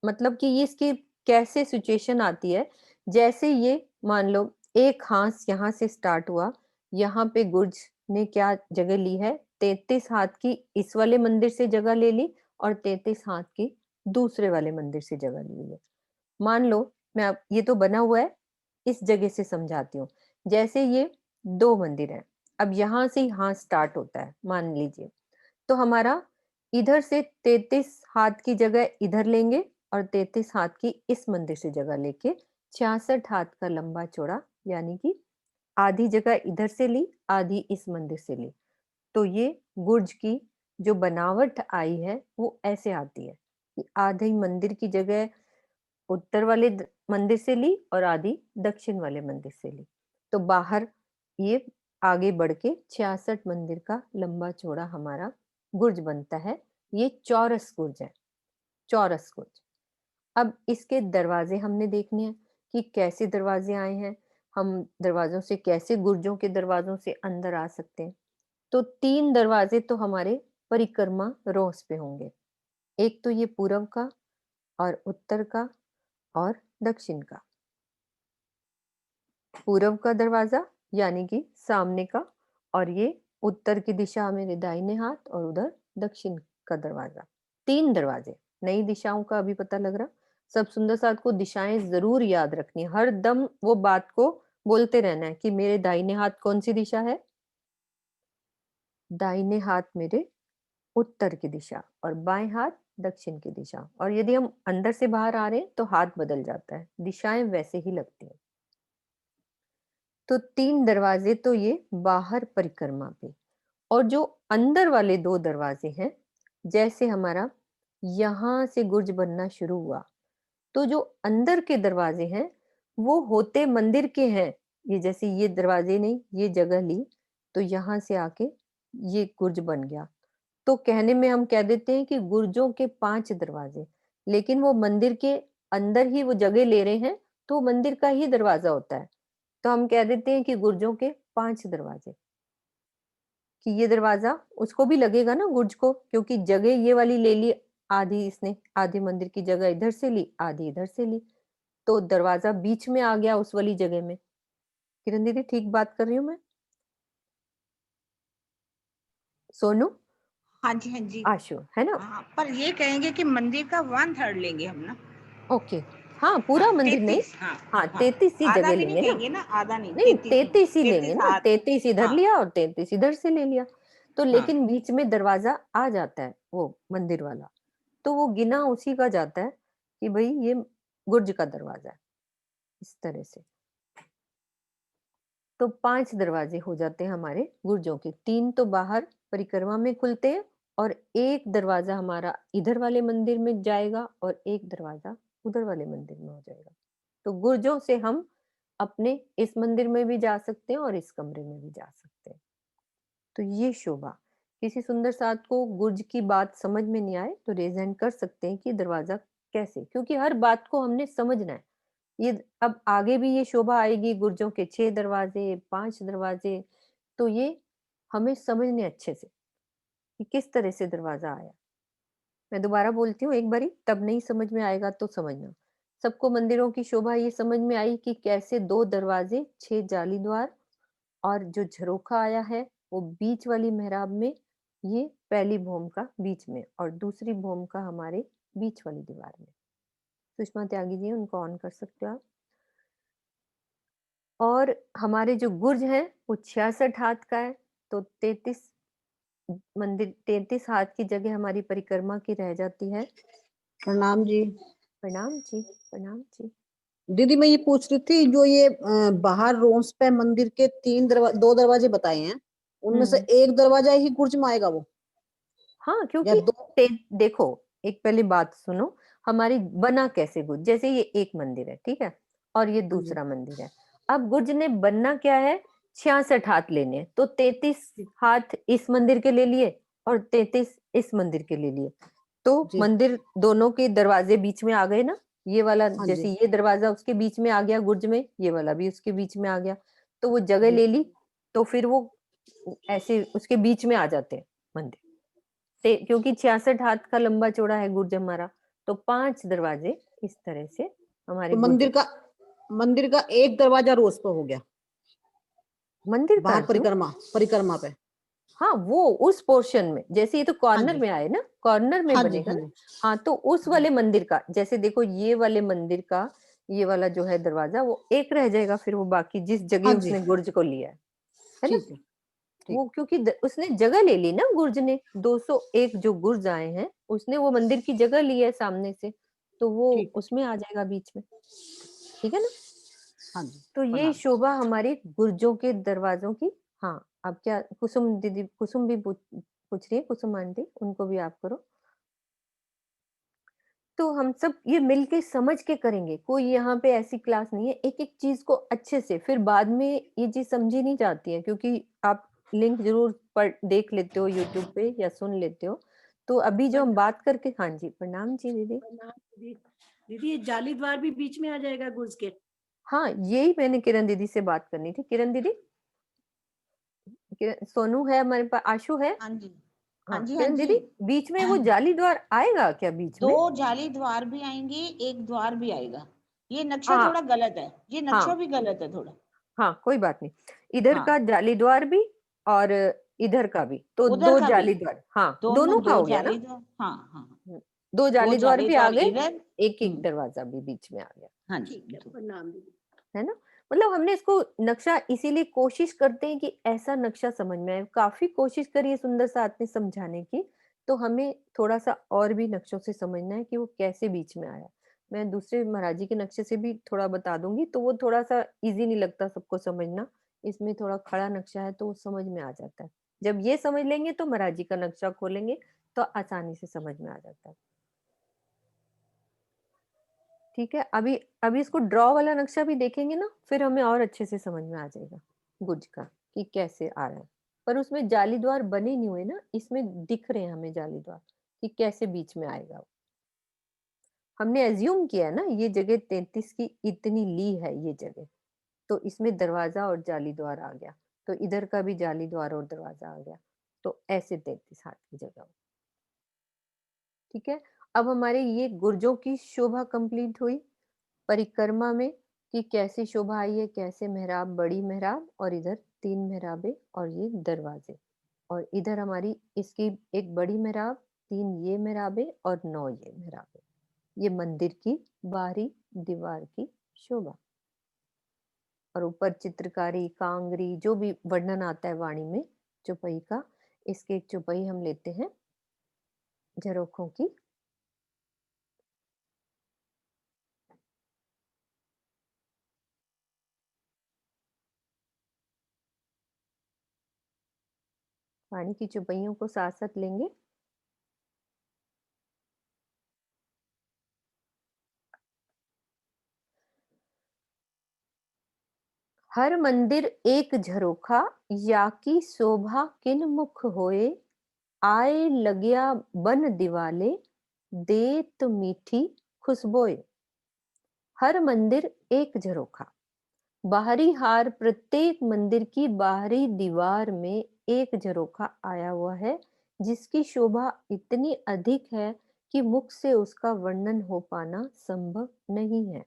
मतलब कि ये इसकी कैसे सिचुएशन आती है, जैसे ये मान लो एक हाथ यहाँ से स्टार्ट हुआ, यहाँ पे गुर्ज ने क्या जगह ली है? 33 हाथ की इस वाले मंदिर से जगह ले ली और 33 हाथ की दूसरे वाले मंदिर से जगह ली है। मान लो मैं अब ये तो बना हुआ है, इस जगह से समझाती हूँ। जैसे ये 2 मंदिर हैं, अब यहाँ से यहाँ स्टार्ट होता है मान लीजिए, तो हमारा इधर से 33 हाथ की जगह इधर लेंगे और 33 हाथ की इस मंदिर से जगह लेके 66 हाथ का लंबा चौड़ा, यानी कि आधी जगह इधर से ली, आधी इस मंदिर से ली। तो ये गुर्ज की जो बनावट आई है वो ऐसे आती है कि आधी मंदिर की जगह उत्तर वाले मंदिर से ली और आधी दक्षिण वाले मंदिर से ली। तो बाहर ये आगे बढ़ के 66 मंदिर का लंबा चौड़ा हमारा गुर्ज बनता है। ये चौरस गुर्ज है, चौरस गुर्ज। अब इसके दरवाजे हमने देखने हैं कि कैसे दरवाजे आए हैं, हम दरवाजों से कैसे गुर्जों के दरवाजों से अंदर आ सकते हैं। तो 3 दरवाजे तो हमारे परिक्रमा रोस पे होंगे। एक तो ये पूर्व का और उत्तर का और दक्षिण का। पूर्व का दरवाजा यानी कि सामने का, और ये उत्तर की दिशा मेरे दाहिने हाथ और उधर दक्षिण का दरवाजा। 3 दरवाजे, नई दिशाओं का अभी पता लग रहा। सब सुंदर साथ को दिशाएं जरूर याद रखनी है, हर दम वो बात को बोलते रहना है कि मेरे दाहिने हाथ कौन सी दिशा है? दाहिने हाथ मेरे उत्तर की दिशा और बाएं हाथ दक्षिण की दिशा। और यदि हम अंदर से बाहर आ रहे हैं तो हाथ बदल जाता है, दिशाएं वैसे ही लगती हैं। तो 3 दरवाजे तो ये बाहर परिक्रमा पे, और जो अंदर वाले 2 दरवाजे हैं, जैसे हमारा यहाँ से गुर्ज बनना शुरू हुआ, तो जो अंदर के दरवाजे हैं वो होते मंदिर के हैं। ये जैसे ये दरवाजे ने ये जगह ली तो यहाँ से आके ये गुर्ज बन गया। तो कहने में हम कह देते हैं कि गुर्जों के 5 दरवाजे, लेकिन वो मंदिर के अंदर ही वो जगह ले रहे हैं, तो मंदिर का ही दरवाजा होता है। तो हम कह देते हैं कि गुर्जों के 5 दरवाजे, कि ये दरवाजा उसको भी लगेगा ना गुर्ज को, क्योंकि जगह ये वाली ले ली, आधी इसने, आधी मंदिर की जगह इधर से ली, आधी इधर से ली, तो दरवाजा बीच में आ गया उस वाली जगह में। किरण दीदी ठीक बात कर रही हूँ मैं? सोनू, हाँ जी, हाँ जी। आशु, है ना? हाँ, पर ये कहेंगे कि मंदिर का 1/3 लेंगे हम ना। ओके, हाँ हाँ, पूरा मंदिर नहीं, 33, हाँ, हाँ हाँ। 33 ही आधा जगह भी नहीं लेंगे ना। कहेंगे ना, आधा नहीं, नहीं 33 ही, 33 ही लेंगे 33 ना, हाथ। 33 इधर हाँ, लिया और 33 इधर से ले लिया। तो हाँ, लेकिन बीच में दरवाजा आ जाता है वो मंदिर वाला, तो वो गिना उसी का जाता है कि भाई ये गुर्ज का दरवाजा है, इस तरह से। तो 5 दरवाजे हो जाते हैं हमारे गुर्जों के, 3 तो बाहर परिक्रमा में खुलते हैं और एक दरवाजा हमारा इधर वाले मंदिर में जाएगा और एक दरवाजा उधर वाले मंदिर में हो जाएगा। तो गुर्जों से हम अपने इस मंदिर में भी जा सकते हैं और इस कमरे में भी जा सकते हैं। तो ये शोभा, किसी सुंदर साथ को गुर्ज की बात समझ में नहीं आए तो रेज़ हैंड कर सकते हैं कि दरवाजा कैसे, क्योंकि हर बात को हमने समझना है। ये अब आगे भी ये शोभा आएगी, गुर्जों के 6 दरवाजे, 5 दरवाजे, तो ये हमें समझने अच्छे से कि किस तरह से दरवाजा आया। मैं दोबारा बोलती हूँ एक बारी, तब नहीं समझ में आएगा तो समझना। सबको मंदिरों की शोभा ये समझ में आई कि कैसे 2 दरवाजे, 6 जाली द्वार और जो झरोखा आया है वो बीच वाली मेहराब में, ये पहली भूमिका बीच में और दूसरी भूमिका हमारे बीच वाली दीवार में। सुषमा त्यागी जी उनको ऑन कर सकते हो आप। और हमारे जो गुर्ज हैं वो 66 हाथ का है, तो 33 मंदिर, 33 हाथ की जगह हमारी परिक्रमा की रह जाती है। प्रणाम जी। प्रणाम जी, प्रणाम जी। दीदी मैं ये पूछ रही थी, जो ये बाहर रोम्स पे मंदिर के 2 दरवाजे बताए हैं, उनमें से एक दरवाजा ही गुर्ज में आएगा वो, हाँ, या क्योंकि 2? देखो, एक पहली बात सुनो, हमारी बना कैसे गुर्ज, जैसे ये एक मंदिर है, ठीक है, और ये दूसरा मंदिर है। अब गुर्ज ने बनना क्या है? 66 हाथ लेने हैं, तो 33 हाथ इस मंदिर के ले लिए और 33 इस मंदिर के ले लिए, तो जी। मंदिर दोनों के दरवाजे बीच में आ गए ना, ये वाला हाँ जैसे जी, ये दरवाजा उसके बीच में आ गया गुर्ज में, ये वाला भी उसके बीच में आ गया, तो वो जगह जी। ले ली, तो फिर वो ऐसे उसके बीच में आ जाते हैं मंदिर। क्योंकि 66 हाथ का लंबा चौड़ा है गुर्ज हमारा, तो 5 दरवाजे इस तरह से हमारे तो गुर्ज। मंदिर का एक दरवाजा रोज पे हो गया, मंदिर का बाहर क्यों? परिक्रमा पे। हाँ, वो उस पोर्शन में, जैसे ये तो हाँ कॉर्नर जी, में आए ना, कॉर्नर में हाँ जी, बनेगा हाँ ना। जी, हाँ, तो उस जी। वाले मंदिर का, जैसे देखो ये वाले मंदिर का, ये वाला जो है दरवाजा वो एक रह जाएगा, फिर वो बाकी जिस हाँ जगह जी, उसने गुर्ज को लिया है ना? ठीक है, ठीक। वो क्योंकि उसने जगह ले ली ना गुर्ज ने, 201 जो गुर्ज आए हैं, उसने वो मंदिर की जगह ली है सामने से, तो वो ठीक है, उसमें आ जाएगा बीच में, ठीक है ना? हाँ जी, तो ये प्रणाम। शोभा हमारी गुर्जों के दरवाजों की। हाँ, अब क्या कुसुम दीदी, कुसुम भी पूछ रही है, कुसुम आंटी, उनको भी आप करो। तो हम सब ये मिलके समझ के करेंगे, कोई यहाँ पे ऐसी क्लास नहीं है, एक एक चीज को अच्छे से, फिर बाद में ये चीज समझी नहीं जाती है, क्योंकि आप लिंक जरूर पढ़ देख लेते हो यूट्यूब पे या सुन लेते हो। तो अभी जो हम प्रणाम बात करके, हाँ जी प्रणाम जी दीदी। प्रणाम दीदी। दीदी ये जाली द्वार भी बीच में आ जाएगा गुर्ज के? हाँ, यही मैंने किरण दीदी से बात करनी थी। किरण दीदी, सोनू है हमारे पास, आशु है। हाँ जी, हाँ हाँ जी, हाँ किरण जी। दीदी, बीच में वो जाली द्वार आएगा क्या बीच दो में? जाली द्वार भी आएंगे, एक द्वार भी आएगा। ये नक्शा हाँ थोड़ा गलत है, ये नक्शा हाँ भी गलत है थोड़ा। हाँ, कोई बात नहीं। इधर हाँ, का जाली द्वार भी और इधर का भी, तो उधर दो का भी, जाली द्वार, हाँ दोनों दोनों का दो हो गया ना। जाली द्वार। हाँ हाँ, दो दो जाली द्वार जाली भी आ द्वार गए, इधर। एक एक दरवाजा भी बीच में आ गया, हाँ ठीक है, जी। प्रणाम दीदी। है ना? मतलब हमने इसको नक्शा इसीलिए कोशिश करते हैं कि ऐसा नक्शा समझ में आए। काफी कोशिश करी है सुंदर साथ ने समझाने की, तो हमें थोड़ा सा और भी नक्शों से समझना है कि वो कैसे बीच में आया। मैं दूसरे महाराज जी के नक्शे से भी थोड़ा बता दूंगी, तो वो थोड़ा सा इजी नहीं लगता सबको समझना। इसमें थोड़ा खड़ा नक्शा है, तो वो समझ में आ जाता है। जब ये समझ लेंगे तो महाराज जी का नक्शा खोलेंगे तो आसानी से समझ में आ जाता है। ठीक है, अभी अभी इसको ड्रॉ वाला नक्शा भी देखेंगे ना, फिर हमें और अच्छे से समझ में आ जाएगा गुज का कि कैसे आ रहा है। पर उसमें जाली द्वार बने नहीं हुए ना, इसमें दिख रहे हैं हमें जाली द्वार कि कैसे बीच में आएगा वो। हमने एज्यूम किया है ना, ये जगह 33 की इतनी ली है ये जगह, तो इसमें दरवाजा और जाली द्वार आ गया, तो इधर का भी जाली द्वार और दरवाजा आ गया, तो ऐसे 33 हाथ की जगह। ठीक है, अब हमारे ये गुर्जों की शोभा कंप्लीट हुई परिक्रमा में, कि कैसी शोभा आई है, कैसे मेहराब, बड़ी मेहराब, और इधर 3 मेहराबें और ये दरवाजे, और इधर हमारी इसकी एक बड़ी मेहराब, 3 ये मेहराबें और 9 ये मेहराबें। ये मंदिर की बाहरी दीवार की शोभा। और ऊपर चित्रकारी, कांगरी, जो भी वर्णन आता है वाणी में चौपाई का, इसके एक चौपाई हम लेते हैं झरोखों की। वाणी की चौपाइयों को साथ साथ लेंगे। हर मंदिर एक झरोखा, या की शोभा किन मुख होए, आए लगिया बन दिवाले, देत मीठी खुशबोए। हर मंदिर एक झरोखा, बाहरी हार, प्रत्येक मंदिर की बाहरी दीवार में एक झरोखा आया हुआ है, जिसकी शोभा इतनी अधिक है कि मुख से उसका वर्णन हो पाना संभव नहीं है।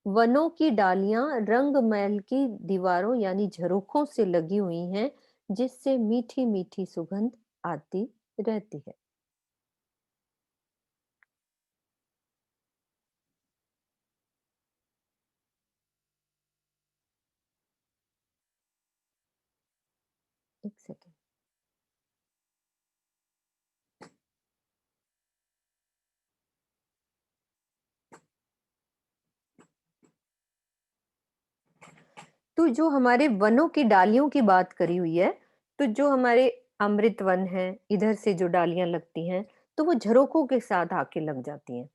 वनों की डालियां रंग महल की दीवारों यानी झरोखों से लगी हुई हैं, जिससे मीठी मीठी सुगंध आती रहती है। एक सेकेंड। तो जो हमारे वनों की डालियों की बात करी हुई है, तो जो हमारे अमृत वन है, इधर से जो डालियां लगती हैं, तो वो झरोखों के साथ आके लग जाती हैं।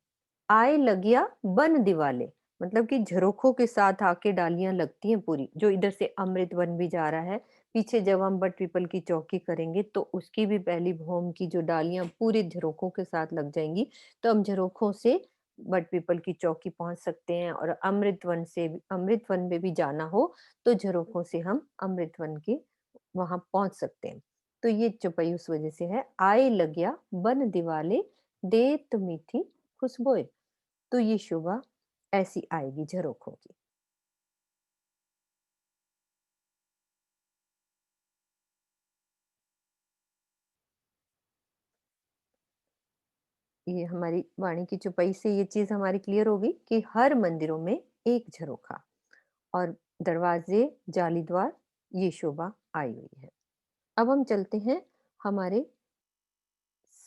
आए लगिया बन दिवाले, मतलब कि झरोखों के साथ आके डालियां लगती हैं पूरी, जो इधर से अमृत वन भी जा रहा है। पीछे जब हम बट पीपल की चौकी करेंगे, तो उसकी भी पहली भौम की जो डालियां पूरे झरोखों के साथ लग जाएंगी, तो हम झरोखों से बट पीपल की चौकी पहुंच सकते हैं, और अमृतवन में भी जाना हो तो झरोखों से हम अमृतवन के वहां पहुंच सकते हैं। तो ये चौपाई उस वजह से है। आए लग्या बन दिवाले, देत मीठी खुशबोए। तो ये शोभा ऐसी आएगी झरोखों की। ये हमारी वाणी की चौपाई से ये चीज हमारी क्लियर होगी कि हर मंदिरों में एक झरोखा और दरवाजे, जाली द्वार, ये शोभा आई हुई है। अब हम चलते हैं हमारे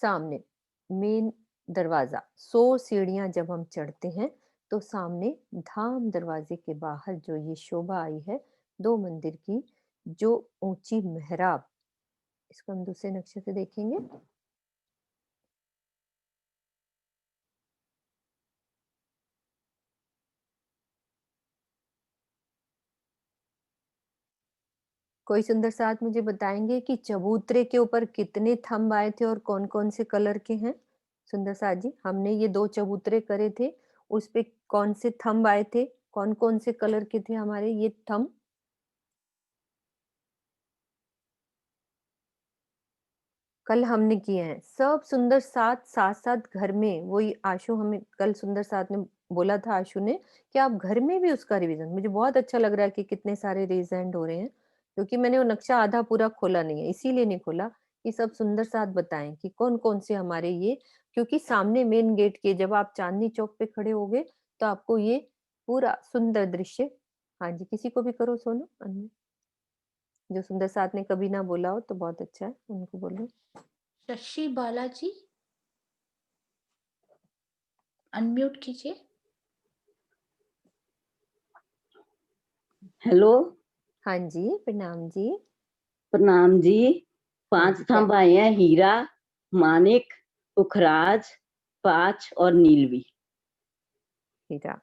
सामने, मेन दरवाजा। 100 सीढ़ियां जब हम चढ़ते हैं तो सामने धाम दरवाजे के बाहर जो ये शोभा आई है 2 मंदिर की, जो ऊंची मेहराब, इसको हम दूसरे नक्शे से देखेंगे। कोई सुंदर साथ मुझे बताएंगे कि चबूतरे के ऊपर कितने थंब आए थे और कौन कौन से कलर के हैं? सुंदर साथ जी, हमने ये 2 चबूतरे करे थे, उस पे कौन से थंब आए थे, कौन कौन से कलर के थे हमारे ये थंब? कल हमने किए हैं सब सुंदर साथ, साथ साथ घर में। वही आशु हमें कल सुंदर साथ ने बोला था, आशु ने, कि आप घर में भी उसका रिवीजन। मुझे बहुत अच्छा लग रहा है कि कितने सारे रेज हैंड हो रहे हैं, क्योंकि मैंने वो नक्शा आधा पूरा खोला नहीं है, इसीलिए नहीं खोला कि सब सुंदर साथ बताएं कि कौन कौन से हमारे ये, क्योंकि सामने मेन गेट के जब आप चांदनी चौक पे खड़े होगे तो आपको ये पूरा सुंदर दृश्य। हाँ जी, किसी को भी करो सोनू, अन्य जो सुंदर साथ ने कभी ना बोला हो तो बहुत अच्छा है, उनको बोलो। शशि बालाजी अनम्यूट कीजिए। हेलो, हाँ जी, प्रणाम जी। प्रणाम जी। हाँ 5 जी, क्या? थंब आए हैं, हीरा, मानिक, पुखराज, 5 और नीलवी। हीरा,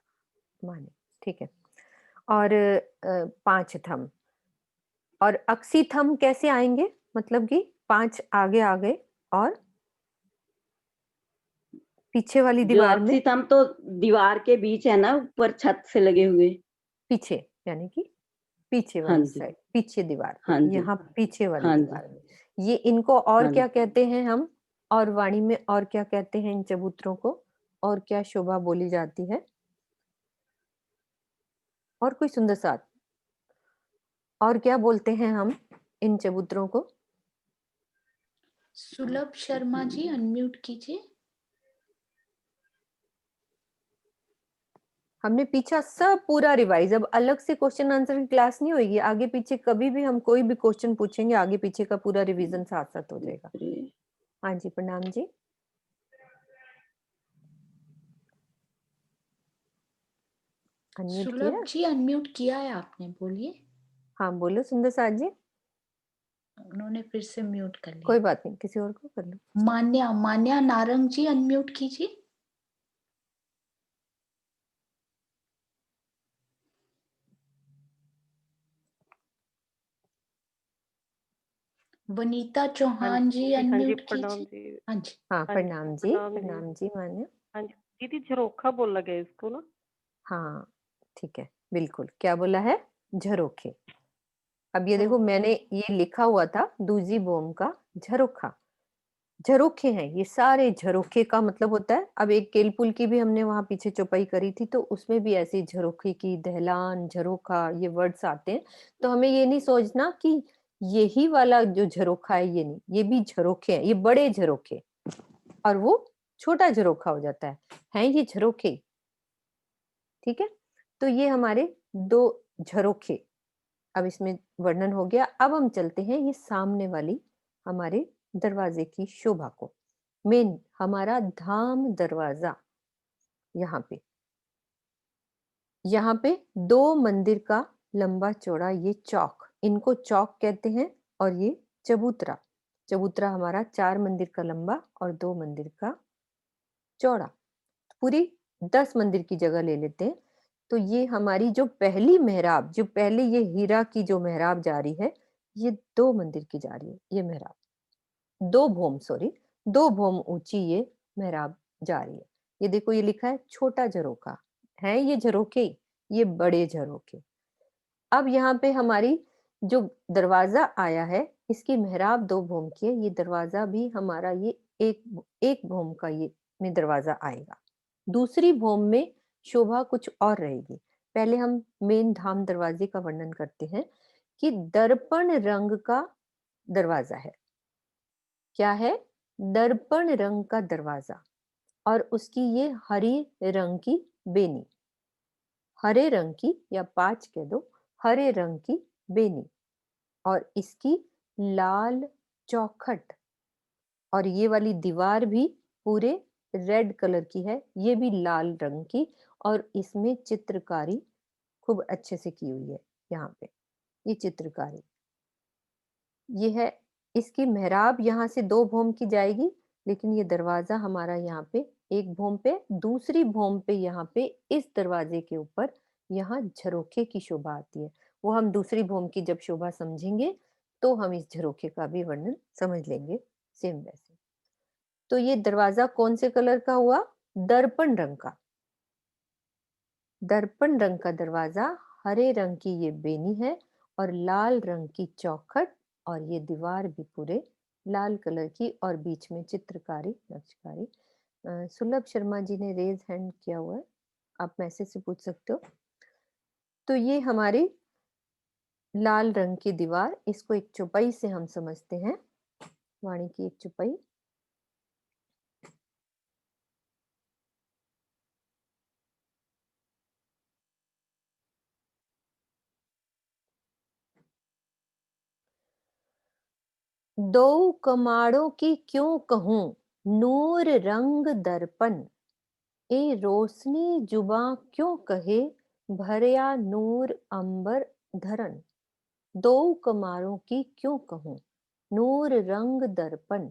मानिक, ठीक है। और 5 थंब और अक्सी थंब कैसे आएंगे? मतलब कि 5 आगे आ गए और पीछे वाली जो दीवार में अक्सी थंब तो दीवार के बीच है ना, ऊपर छत से लगे हुए। पीछे, यानी कि पीछे हाँ वाली जी, साइड, पीछे दीवार पे, हाँ जी, यहाँ पीछे वाली हाँ जी, दीवार में। ये इनको और हाँ क्या जी। कहते हैं हम? और वाणी में और क्या कहते हैं इन चबूतरों को? और क्या शोभा बोली जाती है? और कोई सुंदर साथ, और क्या बोलते हैं हम इन चबूतरों को? सुलभ शर्मा जी अनम्यूट कीजिए। हमने पीछा सब पूरा रिवाइज, अब अलग से क्वेश्चन आंसर की क्लास नहीं होगी। आगे पीछे कभी भी हम कोई भी क्वेश्चन पूछेंगे, आगे पीछे का पूरा रिवीजन साथ साथ हो जाएगा। हाँ जी, प्रणाम जी। अनम्यूट सुलभ किया? जी अनम्यूट किया है आपने, बोलिए। हाँ बोलो सुंदर साथ जी। उन्होंने फिर से म्यूट कर लिया। कोई बात नहीं, किसी और को कर लो। मान्या मान्या नारंग जी अनम्यूट कीजिए। वनीता चौहान जी हाँ जी, अनम्यूट प्रणाम कीजिए। जी। हाँ जी। हाँ हाँ जी, प्रणाम जी, प्रणाम जी। प्रणाम जी मान्य। हाँ जी, दीदी झरोखा बोला गया इसको ना? हाँ ठीक है, बिल्कुल। क्या बोला है? झरोखे। अब ये देखो, झरोखा। मैंने ये लिखा हुआ था दूजी बोम का झरोखा। झरोखे हैं ये सारे, झरोखे का मतलब होता है। अब एक केलपुल की भी हमने वहां पीछे चौपाई करी थी, तो उसमें भी ऐसे झरोखे की, दहलान, झरोखा, ये वर्ड्स आते हैं। तो हमें ये नहीं सोचना कि यही वाला जो झरोखा है, ये नहीं, ये भी झरोखे हैं, ये बड़े झरोखे, और वो छोटा झरोखा हो जाता है ये झरोखे। ठीक है, तो ये हमारे 2 झरोखे, अब इसमें वर्णन हो गया। अब हम चलते हैं ये सामने वाली हमारे दरवाजे की शोभा को। मेन हमारा धाम दरवाजा, यहाँ पे 2 मंदिर का लंबा चौड़ा ये चौक, इनको चौक कहते हैं। और ये चबूतरा, चबूतरा हमारा 4 मंदिर का लंबा और 2 मंदिर का चौड़ा, पूरी 10 मंदिर की जगह ले लेते हैं। तो ये हमारी जो पहली मेहराब, जो पहले ये हीरा की जो मेहराब जा रही है, ये 2 मंदिर की जा रही है। ये मेहराब 2 भोम, सॉरी 2 भोम ऊंची ये मेहराब जा रही है। ये देखो ये लिखा है छोटा झरोखा, है ये झरोखे, ये बड़े झरोखे। अब यहाँ पे हमारी जो दरवाजा आया है, इसकी मेहराब 2 भोम की है, ये दरवाजा भी हमारा ये एक भोम का ये में दरवाजा आएगा। दूसरी भोम में शोभा कुछ और रहेगी। पहले हम मेन धाम दरवाजे का वर्णन करते हैं कि दर्पण रंग का दरवाजा है। क्या है? दर्पण रंग का दरवाजा, और उसकी ये हरी रंग की बेनी, हरे रंग की या 5 कह दो, हरे रंग की बेनी, और इसकी लाल चौखट, और ये वाली दीवार भी पूरे रेड कलर की है, ये भी लाल रंग की, और इसमें चित्रकारी खूब अच्छे से की हुई है। यहाँ पे ये चित्रकारी ये है। इसकी मेहराब यहाँ से 2 भोम की जाएगी, लेकिन ये दरवाजा हमारा यहाँ पे 1 भोम पे, दूसरी भोम पे यहाँ पे इस दरवाजे के ऊपर यहाँ झरोखे की शोभा आती है। वो हम दूसरी भोम की जब शोभा समझेंगे तो हम इस झरोखे का भी वर्णन समझ लेंगे सेम वैसे। तो ये दरवाजा कौन से कलर का हुआ? दर्पण रंग का। दर्पण रंग का दरवाजा, हरे रंग की ये बेनी है और लाल रंग की चौखट, और ये दीवार भी पूरे लाल कलर की, और बीच में चित्रकारी नक्शकारी। सुलभ शर्मा जी ने रेज हैंड किया हुआ है, आप मैसेज से पूछ सकते हो। तो ये हमारी लाल रंग की दीवार, इसको एक चौपाई से हम समझते हैं, वाणी की एक चौपाई। दो कमाड़ों की क्यों कहूं नूर रंग दर्पण, ए रोशनी जुबा क्यों कहे भरिया नूर अंबर धरन। दो कमारों की क्यों कहूं नूर रंग दर्पण,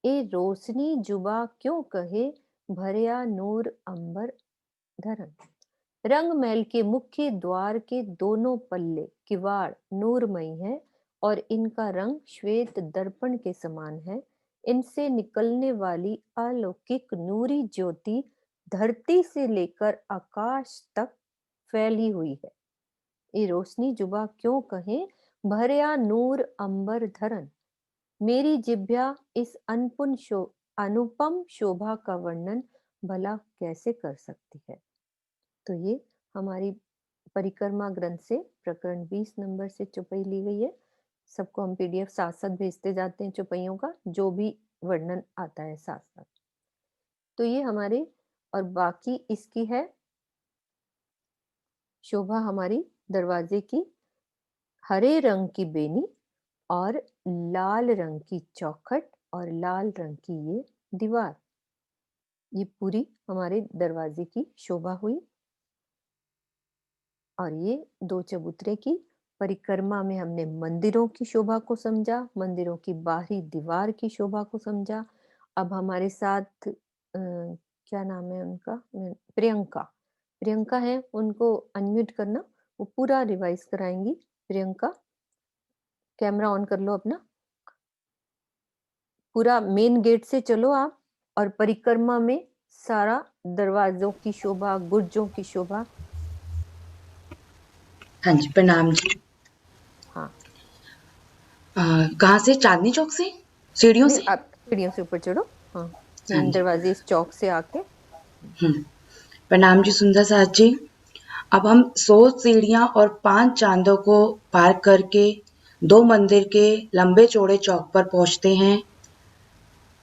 ए रोशनी जुबा क्यों कहे भरिया नूर अंबर धरन। रंग महल के मुख्य द्वार के दोनों पल्ले किवाड़ नूरमयी है, और इनका रंग श्वेत दर्पण के समान है। इनसे निकलने वाली अलौकिक नूरी ज्योति धरती से लेकर आकाश तक फैली हुई है। ये रोशनी जुबा क्यों कहें भरिया नूर अंबर धरन। मेरी जिह्वा इस अनुपम शोभा का वर्णन भला कैसे कर सकती है। तो ये हमारी परिक्रमा ग्रंथ से प्रकरण 20 नंबर से चौपाई ली गई है। सबको हम पीडीएफ साथ साथ भेजते जाते हैं चौपाइयों का, जो भी वर्णन आता है साथ साथ। तो ये हमारे, और बाकी इसकी है शोभा हमारी दरवाजे की हरे रंग की बेनी और लाल रंग की चौखट और लाल रंग की ये दीवार, ये पूरी हमारे दरवाजे की शोभा हुई। और ये 2 चबूतरे की परिक्रमा में हमने मंदिरों की शोभा को समझा, मंदिरों की बाहरी दीवार की शोभा को समझा। अब हमारे साथ क्या नाम है उनका, प्रियंका, प्रियंका है, उनको अनम्यूट करना, वो पूरा रिवाइज कराएंगी। प्रियंका कैमरा ऑन कर लो अपना, पूरा मेन गेट से चलो आप, और परिक्रमा में सारा दरवाजों की शोभा, गुर्जों की शोभा। हाँ जी, प्रणाम जी। हाँ, कहाँ से? चांदनी चौक से, सीढ़ियों से? आप सीढ़ियों से ऊपर चढ़ो। हाँ, हाँ जी। दरवाजे इस चौक से आके। प्रणाम जी सुंदर साथ जी। अब हम 100 सीढ़ियां और 5 चांदों को पार करके 2 मंदिर के लंबे चौड़े चौक पर पहुंचते हैं।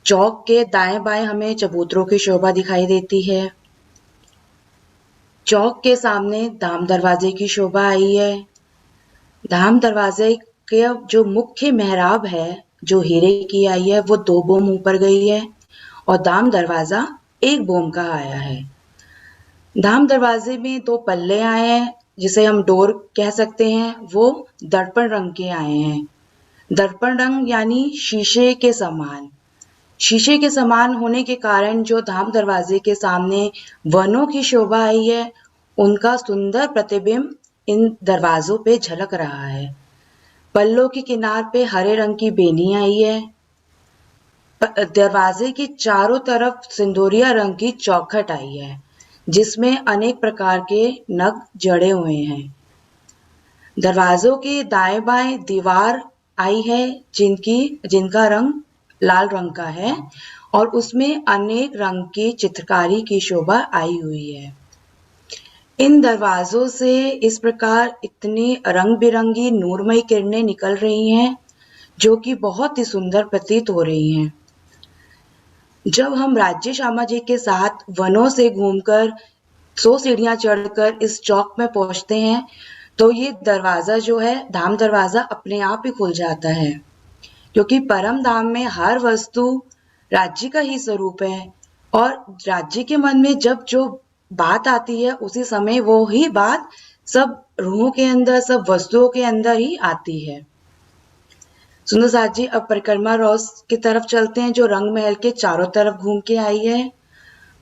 चौक के दाएं बाएं हमें चबूतरों की शोभा दिखाई देती है। चौक के सामने धाम दरवाजे की शोभा आई है। धाम दरवाजे के जो मुख्य मेहराब है जो हीरे की आई है, वो 2 बोम ऊपर गई है, और धाम दरवाजा 1 बोम का आया है। धाम दरवाजे में 2 पल्ले आए हैं, जिसे हम डोर कह सकते हैं, वो दर्पण रंग के आए हैं। दर्पण रंग यानी शीशे के समान। शीशे के समान होने के कारण जो धाम दरवाजे के सामने वनों की शोभा आई है, उनका सुंदर प्रतिबिंब इन दरवाजों पे झलक रहा है। पल्लों के किनार पे हरे रंग की बेनी आई है। दरवाजे की चारों तरफ सिंदूरिया रंग की चौखट आई है, जिसमें अनेक प्रकार के नग जड़े हुए हैं। दरवाजों के दाएं बाएं दीवार आई है, जिनका रंग लाल रंग का है और उसमें अनेक रंग की चित्रकारी की शोभा आई हुई है। इन दरवाजों से इस प्रकार इतनी रंग बिरंगी नूरमयी किरणें निकल रही हैं, जो कि बहुत ही सुंदर प्रतीत हो रही हैं। जब हम राज्य श्यामा जी के साथ वनों से घूमकर 100 सीढ़ियां चढ़कर इस चौक में पहुंचते हैं, तो ये दरवाजा जो है, धाम दरवाजा अपने आप ही खुल जाता है, क्योंकि परम धाम में हर वस्तु राज्य का ही स्वरूप है और राज्य के मन में जब जो बात आती है, उसी समय वो ही बात सब रूहों के अंदर, सब वस्तुओं के अंदर ही आती है। सुंदर साथ जी, अब परिक्रमा रोज की तरफ चलते हैं, जो रंग महल के चारों तरफ घूम के आई है।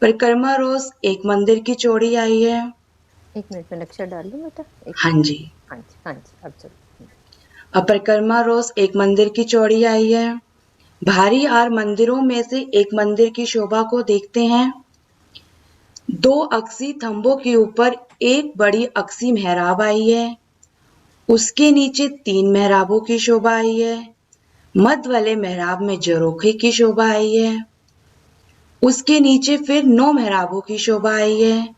परिक्रमा रोज एक मंदिर की चौड़ी आई है। 1 मिनट में नक्शा डाल लूं बेटा। हाँ जी, हाँ जी, हाँ जी, अब चलो। अब परिक्रमा रोज एक मंदिर की चौड़ी आई है। भारी हार मंदिरों में से एक मंदिर की शोभा को देखते हैं। 2 अक्सी थंबों के ऊपर एक बड़ी अक्सी मेहराब आई है। उसके नीचे 3 मेहराबों की शोभा आई है। मध्य वाले मेहराब में जरोखे की शोभा आई है। उसके नीचे फिर 9 मेहराबों की शोभा आई है,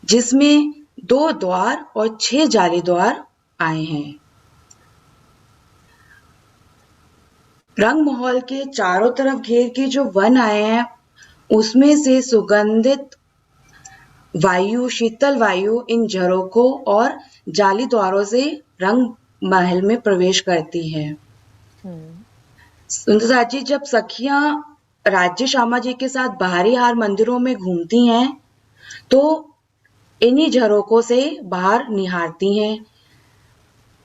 जिसमें 2 द्वार और 6 जाली द्वार आए हैं। रंग महल के चारों तरफ घेर के जो वन आए हैं, उसमें से सुगंधित वायु, शीतल वायु इन झरोखों और जाली द्वारों से रंग महल में प्रवेश करती है। सुंदरता जी, जब सखियां राज्य श्यामा जी के साथ बाहरी हार मंदिरों में घूमती हैं, तो इन्हीं झरोखों से बाहर निहारती हैं।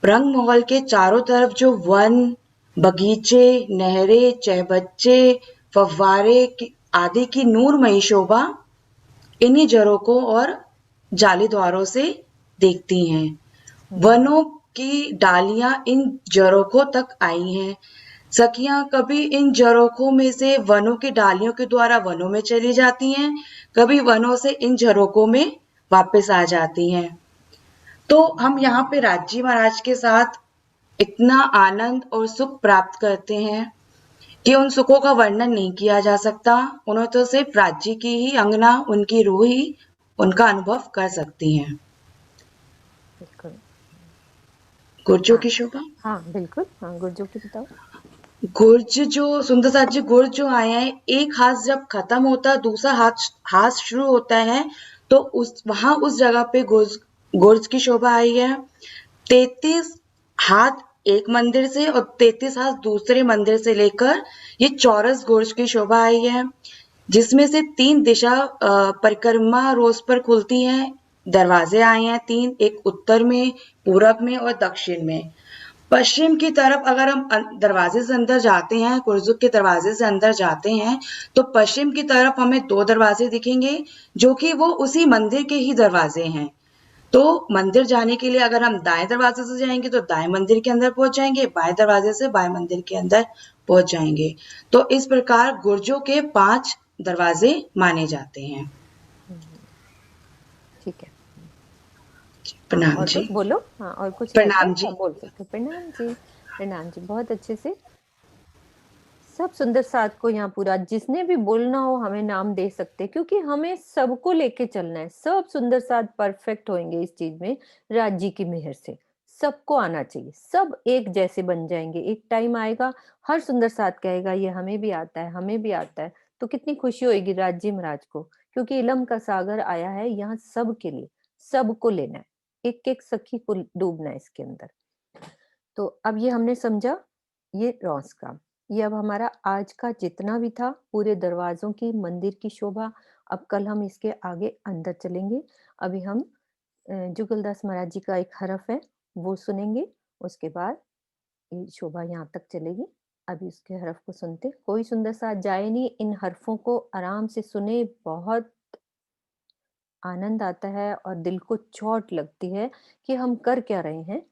रंग महल के चारों तरफ जो वन, बगीचे, नहरें, चहबच्चे, फव्वारे आदि की नूरमयी शोभा इन्हीं झरोखों और जाली द्वारों से देखती हैं। वनों की डालियां इन झरोखों तक आई हैं। सखियां कभी इन झरोखों में से वनों की डालियों के द्वारा वनों में चली जाती हैं, कभी वनों से इन झरोखों में वापस आ जाती हैं। तो हम यहाँ पे राज्य महाराज के साथ इतना आनंद और सुख प्राप्त करते हैं कि उन सुखों का वर्णन नहीं किया जा सकता। उन्हें तो सिर्फ राज्य की ही अंगना, उनकी रूह ही उनका अनुभव कर सकती हैं। बिल्कुल। गुर्जों की शोभा? हाँ बिल्कुल, हाँ गुर्जों की बताओ। गुर्ज जो सुंदर साथ जी, गुर्ज जो आए हैं, एक हाथ जब खत्म होता है, दूसरा हाथ शुरू होता है, तो उस जगह पे गुर्ज की शोभा आई है। 33 हाथ एक मंदिर से और 33 हाथ दूसरे मंदिर से लेकर ये चौरस गुर्ज की शोभा आई है, जिसमें से 3 दिशा परिक्रमा रोज पर खुलती हैं। दरवाजे आए हैं 3, एक उत्तर में, पूरब में और दक्षिण में। पश्चिम की तरफ अगर हम दरवाजे से अंदर जाते हैं, कुर्जुक के दरवाजे से अंदर जाते हैं, तो पश्चिम की तरफ हमें 2 दरवाजे दिखेंगे, जो कि वो उसी मंदिर के ही दरवाजे हैं। तो मंदिर जाने के लिए अगर हम दाएं दरवाजे से जाएंगे तो दाएं मंदिर के अंदर पहुंच जाएंगे, बाएं दरवाजे से बाएं मंदिर के अंदर पहुंच जाएंगे। तो इस प्रकार गुर्जों के 5 दरवाजे माने जाते हैं। ठीक है, प्रणाम और जी। कुछ बोलो। हाँ, और कुछ प्रणाम है जी। तो बोल सकते हो। प्रणाम जी, प्रणाम जी, बहुत अच्छे से सब सुंदर साथ को यहाँ पूरा जिसने भी बोलना हो हमें नाम दे सकते, क्योंकि हमें सबको लेके चलना है। सब सुंदर साथ परफेक्ट होंगे इस चीज में राज्य की मेहर से। सबको आना चाहिए, सब एक जैसे बन जाएंगे। एक टाइम आएगा हर सुंदर साथ कहेगा ये हमें भी आता है, हमें भी आता है, तो कितनी खुशी होगी राज्य महाराज को, क्योंकि इलम का सागर आया है यहाँ सबके लिए, सबको लेना है, एक एक सखी को डूबना है इसके अंदर। तो अब ये हमने समझा ये रॉस का। ये अब हमारा आज का जितना भी था पूरे दरवाजों की, मंदिर की शोभा। अब कल हम इसके आगे अंदर चलेंगे। अभी हम जुगलदास महाराज जी का एक हरफ है वो सुनेंगे, उसके बाद ये शोभा यहाँ तक चलेगी। अभी उसके हरफ को सुनते, कोई सुंदर साथ जाए नहीं, इन हरफों को आराम से सुने, बहुत आनंद आता है और दिल को चोट लगती है कि हम कर क्या रहे हैं।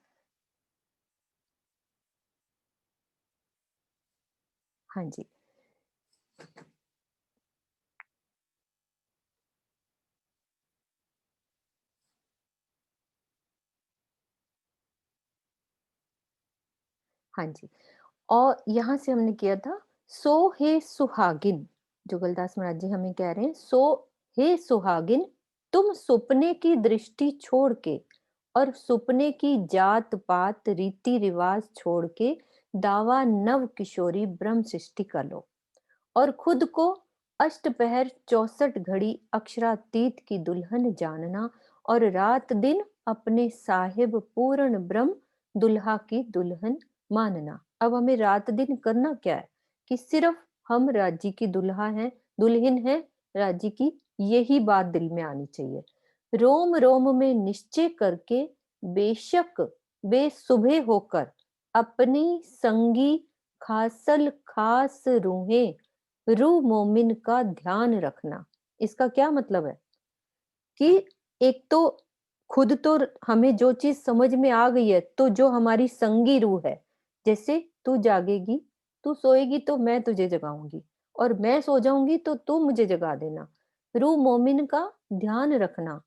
हाँ जी, हाँ जी। और यहाँ से हमने किया था सो हे सुहागिन, जुगलदास महाराज जी हमें कह रहे हैं सो हे सुहागिन, तुम सुपने की दृष्टि छोड़ के और सुपने की जात पात रीति रिवाज छोड़ के दावा नव किशोरी ब्रह्म सृष्टि कर लो और खुद को अष्टपहर 64 घड़ी अक्षरातीत की दुल्हन जानना और रात दिन अपने साहिब पूर्ण ब्रह्म दुल्हा की दुल्हन मानना। अब हमें रात दिन करना क्या है कि सिर्फ हम राजी की दुल्हा हैं, दुल्हन है राजी की, यही बात दिल में आनी चाहिए। रोम रोम में निश्चय करके बेशक बेसुबह होकर अपनी संगी खासल खास रूहें रू मोमिन का ध्यान रखना। इसका क्या मतलब है कि एक तो खुद तो हमें जो चीज समझ में आ गई है, तो जो हमारी संगी रूह है, जैसे तू जागेगी, तू सोएगी तो मैं तुझे जगाऊंगी और मैं सो जाऊंगी तो तू मुझे जगा देना। रूह मोमिन का ध्यान रखना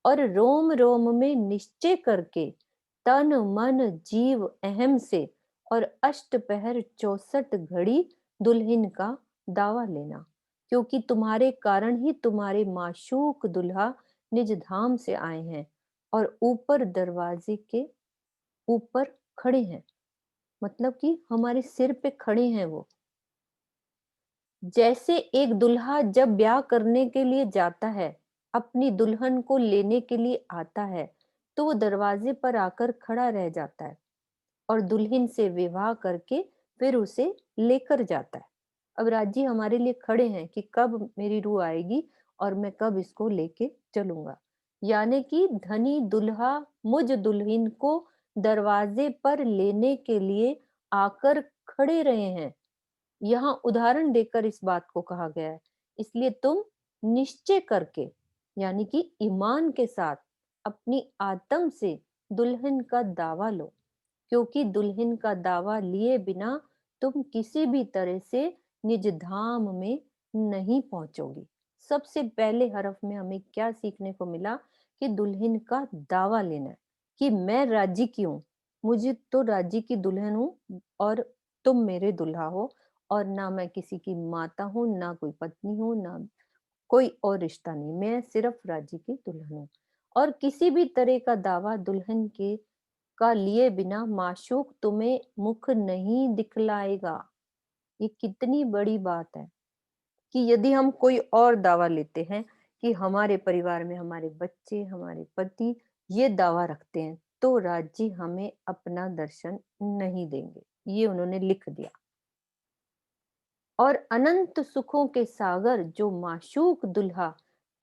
और रोम रोम में निश्चय करके तन मन जीव अहम से और अष्टपहर 64 घड़ी दुल्हन का दावा लेना, क्योंकि तुम्हारे कारण ही तुम्हारे माशूक दुल्हा निज धाम से आए हैं और ऊपर दरवाजे के ऊपर खड़े हैं, मतलब कि हमारे सिर पे खड़े हैं वो। जैसे एक दुल्हा जब ब्याह करने के लिए जाता है, अपनी दुल्हन को लेने के लिए आता है, तो वो दरवाजे पर आकर खड़ा रह जाता है और दुल्हन से विवाह करके फिर उसे लेकर जाता है। अब राजी हमारे लिए खड़े हैं कि कब मेरी रूह आएगी और मैं कब इसको लेके चलूंगा। यानी कि धनी दुल्हा मुझ दुल्हन को दरवाजे पर लेने के लिए आकर खड़े रहे हैं। यहाँ उदाहरण देकर इस बात को कहा गया है। इसलिए तुम निश्चय करके यानी कि ईमान के साथ अपनी आत्म से दुल्हन का दावा लो, क्योंकि दुल्हन का दावा लिए बिना तुम किसी भी तरह से निज धाम में नहीं पहुंचोगी। सबसे पहले हरफ में हमें क्या सीखने को मिला कि दुल्हन का दावा लेना है कि मैं राजी की हूँ, मुझे तो राजी की दुल्हन हूँ और तुम मेरे दुल्हा हो, और ना मैं किसी की माता हूँ, ना कोई पत्नी हूँ, ना कोई और रिश्ता नहीं, मैं सिर्फ राजी की दुल्हन हूँ। और किसी भी तरह का दावा दुल्हन के का लिए बिना माशूक तुम्हें मुख नहीं दिखलाएगा। ये कितनी बड़ी बात है कि यदि हम कोई और दावा लेते हैं कि हमारे परिवार में हमारे बच्चे, हमारे पति ये दावा रखते हैं, तो राज्य हमें अपना दर्शन नहीं देंगे, ये उन्होंने लिख दिया। और अनंत सुखों के सागर जो माशूक दुल्हा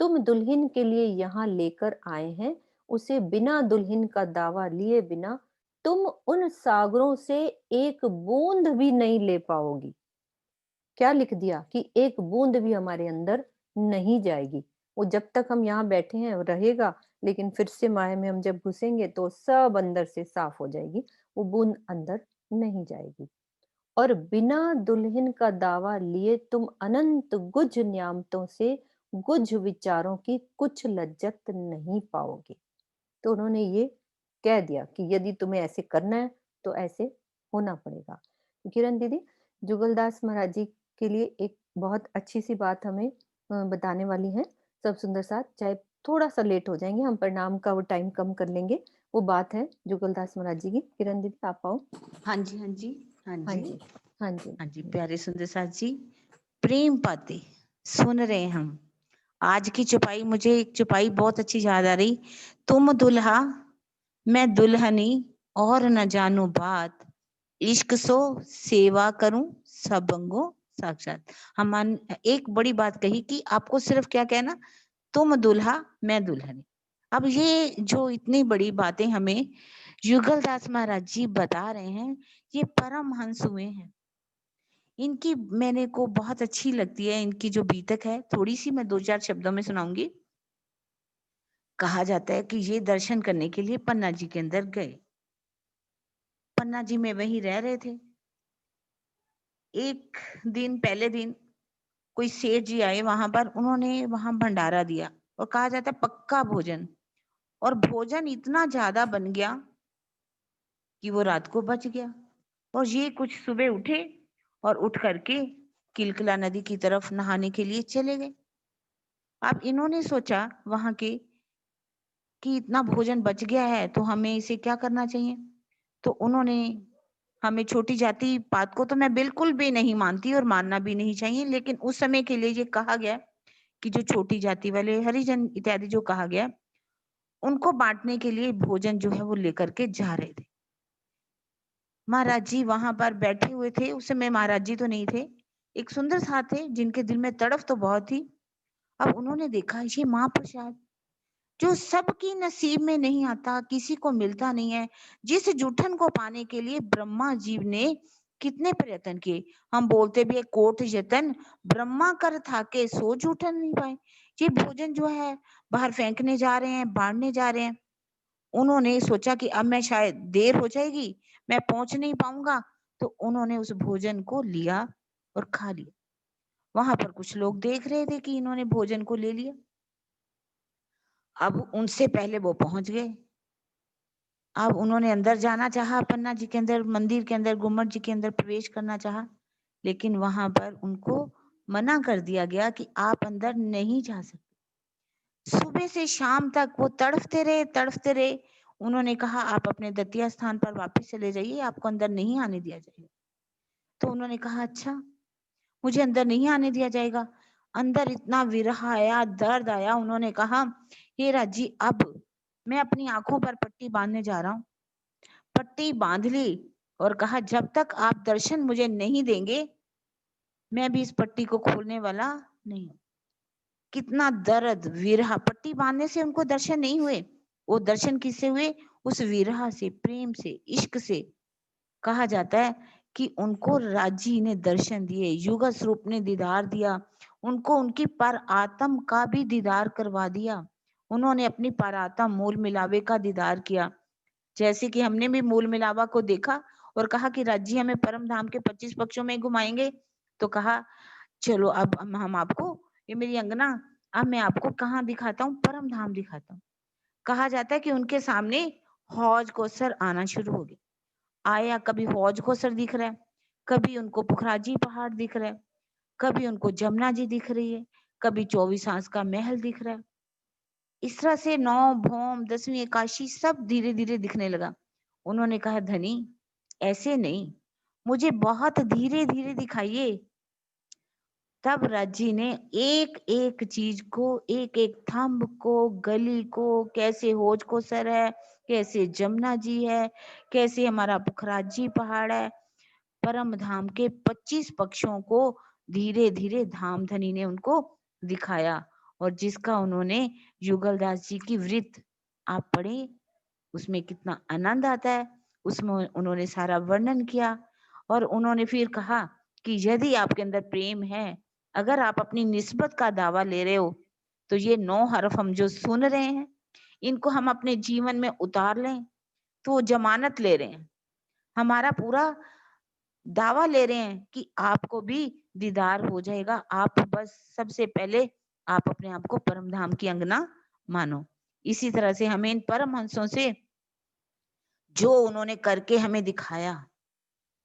तुम दुल्हन के लिए यहाँ लेकर आए हैं, उसे बिना दुल्हन का दावा लिए बिना तुम उन सागरों से एक बूंद भी नहीं ले पाओगी। क्या लिख दिया कि एक बूंद भी हमारे अंदर नहीं जाएगी। वो जब तक हम यहाँ बैठे हैं रहेगा, लेकिन फिर से माया में हम जब घुसेंगे तो सब अंदर से साफ हो जाएगी, वो बूंद अंदर नहीं जाएगी। और बिना दुल्हन का दावा लिए तुम अनंत गुझ न्यामतों से गुझ विचारों की कुछ लज्जत नहीं पाओगे। तो उन्होंने ये कह दिया कि यदि तुम्हें ऐसे करना है तो ऐसे होना पड़ेगा। किरण दीदी, जुगलदास महाराज जी के लिए एक बहुत अच्छी सी बात हमें बताने वाली है सब सुंदर साथ, चाहे थोड़ा सा लेट हो जाएंगे, हम प्रणाम का वो टाइम कम कर लेंगे। वो बात है जुगलदास महाराज जी की। किरण दीदी आप आओ। हाँ जी, हाँ जी, हाँ हाँ जी, जी, हाँ जी, हाँ जी। प्यारे सुंदर साथ जी, प्रेम पाते सुन रहे हैं हम। आज की चुपाई, मुझे एक चुपाई बहुत अच्छी याद आ रही। तुम दुल्हा मैं दुल्हनी और न जानू बात, इश्क सो सेवा करूं सब अंगों साक्षात। हम एक बड़ी बात कही कि आपको सिर्फ क्या कहना, तुम दुल्हा मैं दुल्हनी। अब ये जो इतनी बड़ी बातें हमें युगलदास महाराज जी बता रहे हैं, ये परमहंस हुए हैं। इनकी मैंने को बहुत अच्छी लगती है, इनकी जो बीतक है, थोड़ी सी मैं 2-4 शब्दों में सुनाऊंगी। कहा जाता है कि ये दर्शन करने के लिए पन्ना जी के अंदर गए। पन्ना जी में वहीं रह रहे थे। एक दिन पहले दिन कोई सेठ जी आए वहां पर, उन्होंने वहां भंडारा दिया और कहा जाता है पक्का भोजन, और भोजन इतना ज्यादा बन गया कि वो रात को बच गया। और ये कुछ सुबह उठे और उठ करके किलकिला नदी की तरफ नहाने के लिए चले गए। अब इन्होंने सोचा वहां के कि इतना भोजन बच गया है तो हमें इसे क्या करना चाहिए। तो उन्होंने, हमें छोटी जाति पात को तो मैं बिल्कुल भी नहीं मानती और मानना भी नहीं चाहिए, लेकिन उस समय के लिए ये कहा गया कि जो छोटी जाति वाले हरिजन इत्यादि जो कहा गया, उनको बांटने के लिए भोजन जो है वो लेकर के जा रहे थे। महाराज जी वहां पर बैठे हुए थे। उस समय महाराज जी तो नहीं थे, एक सुंदर साथ थे जिनके दिल में तड़फ तो बहुत थी। अब उन्होंने देखा ये महाप्रसाद जो सबकी नसीब में नहीं आता, किसी को मिलता नहीं है, जिस जूठन को पाने के लिए ब्रह्मा जी ने कितने प्रयत्न किए। हम बोलते भी है कोट यतन ब्रह्मा कर थाके सो जूठन नहीं पाए। ये भोजन जो है बाहर फेंकने जा रहे हैं, बांटने जा रहे हैं। उन्होंने सोचा कि अब मैं शायद देर हो जाएगी, मैं पहुंच नहीं पाऊंगा, तो उन्होंने उस भोजन को लिया और खा लिया। वहां पर कुछ लोग देख रहे थे कि इन्होंने भोजन को ले लिया। अब उनसे पहले वो पहुंच गए। अब उन्होंने अंदर जाना चाहा, पन्ना जी के अंदर, मंदिर के अंदर, गुम्मट जी के अंदर प्रवेश करना चाहा, लेकिन वहां पर उनको मना कर दिया गया कि आप अंदर नहीं जा सकते। सुबह से शाम तक वो तड़फते रहे, तड़फते रहे। उन्होंने कहा आप अपने दतिया स्थान पर वापस चले जाइए, आपको अंदर नहीं आने दिया जाएगा। तो उन्होंने कहा अच्छा, मुझे अंदर नहीं आने दिया जाएगा। अंदर इतना विरह आया, दर्द आया। उन्होंने कहा हे राजी, अब मैं अपनी आंखों पर पट्टी बांधने जा रहा हूँ। पट्टी बांध ली और कहा जब तक आप दर्शन मुझे नहीं देंगे, मैं भी इस पट्टी को खोलने वाला नहीं हूं। कितना दर्द, विरह। पट्टी बांधने से उनको दर्शन नहीं हुए, वो दर्शन किससे हुए? उस विरह से, प्रेम से, इश्क से। कहा जाता है कि उनको राजी ने दर्शन दिए, युगल स्वरूप ने दीदार दिया, उनको उनकी पर आत्म का भी दीदार करवा दिया। उन्होंने अपनी पर आत्म मूल मिलावे का दीदार किया। जैसे कि हमने भी मूल मिलावा को देखा और कहा कि राज्य हमें परम धाम के 25 पक्षों में घुमाएंगे, तो कहा चलो अब हम आपको, ये मेरी अंगना, अब मैं आपको कहाँ दिखाता हूँ, परम धाम दिखाता हूँ। कहा जाता है कि उनके सामने हौज कौसर आना शुरू हो गया। आया, कभी हौज कौसर दिख रहा है, कभी उनको पुखराजी पहाड़ दिख रहा है, कभी उनको जमुना जी दिख रही है, कभी 24 आंस का महल दिख रहा है। इस तरह से 9 भौम, 10वीं एकादशी सब धीरे धीरे दिखने लगा। उन्होंने कहा धनी ऐसे नहीं, मुझे बहुत धीरे धीरे दिखाइए। तब राजी ने एक एक चीज को, एक एक थंब को, गली को, कैसे हौज कौसर है, कैसे जमुना जी है, कैसे हमारा पुखराजी पहाड़ है, परम धाम के 25 पक्षों को धीरे धीरे धाम धनी ने उनको दिखाया। और जिसका उन्होंने युगलदास जी की वृत्त आप पढ़े, उसमें कितना आनंद आता है। उसमें उन्होंने सारा वर्णन किया और उन्होंने फिर कहा कि यदि आपके अंदर प्रेम है, अगर आप अपनी निस्बत का दावा ले रहे हो, तो ये 9 हरफ हम जो सुन रहे हैं, इनको हम अपने जीवन में उतार लें, तो वो जमानत ले रहे हैं, हमारा पूरा दावा ले रहे हैं कि आपको भी दीदार हो जाएगा। आप बस सबसे पहले आप अपने आप को परम धाम की अंगना मानो। इसी तरह से हमें इन परम हंसों से जो उन्होंने करके हमें दिखाया,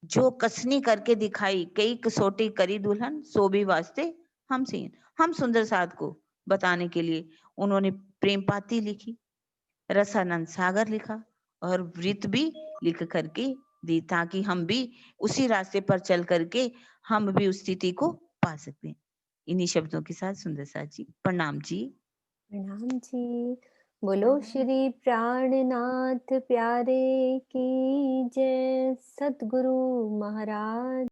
जो कसनी करके दिखाई, कई कसौटी करी दुल्हन सो भी वास्ते हम सीन। हम सुंदर साध को बताने के लिए उन्होंने प्रेम पाती लिखी, रसानंद सागर लिखा और वृत्त भी लिख करके दी, ताकि हम भी उसी रास्ते पर चल करके हम भी उस स्थिति को पा सकते हैं। इन्हीं शब्दों के साथ सुंदर साथ जी प्रणाम जी। प्रणाम जी। बोलो श्री प्राणनाथ प्यारे की जय। सतगुरु महाराज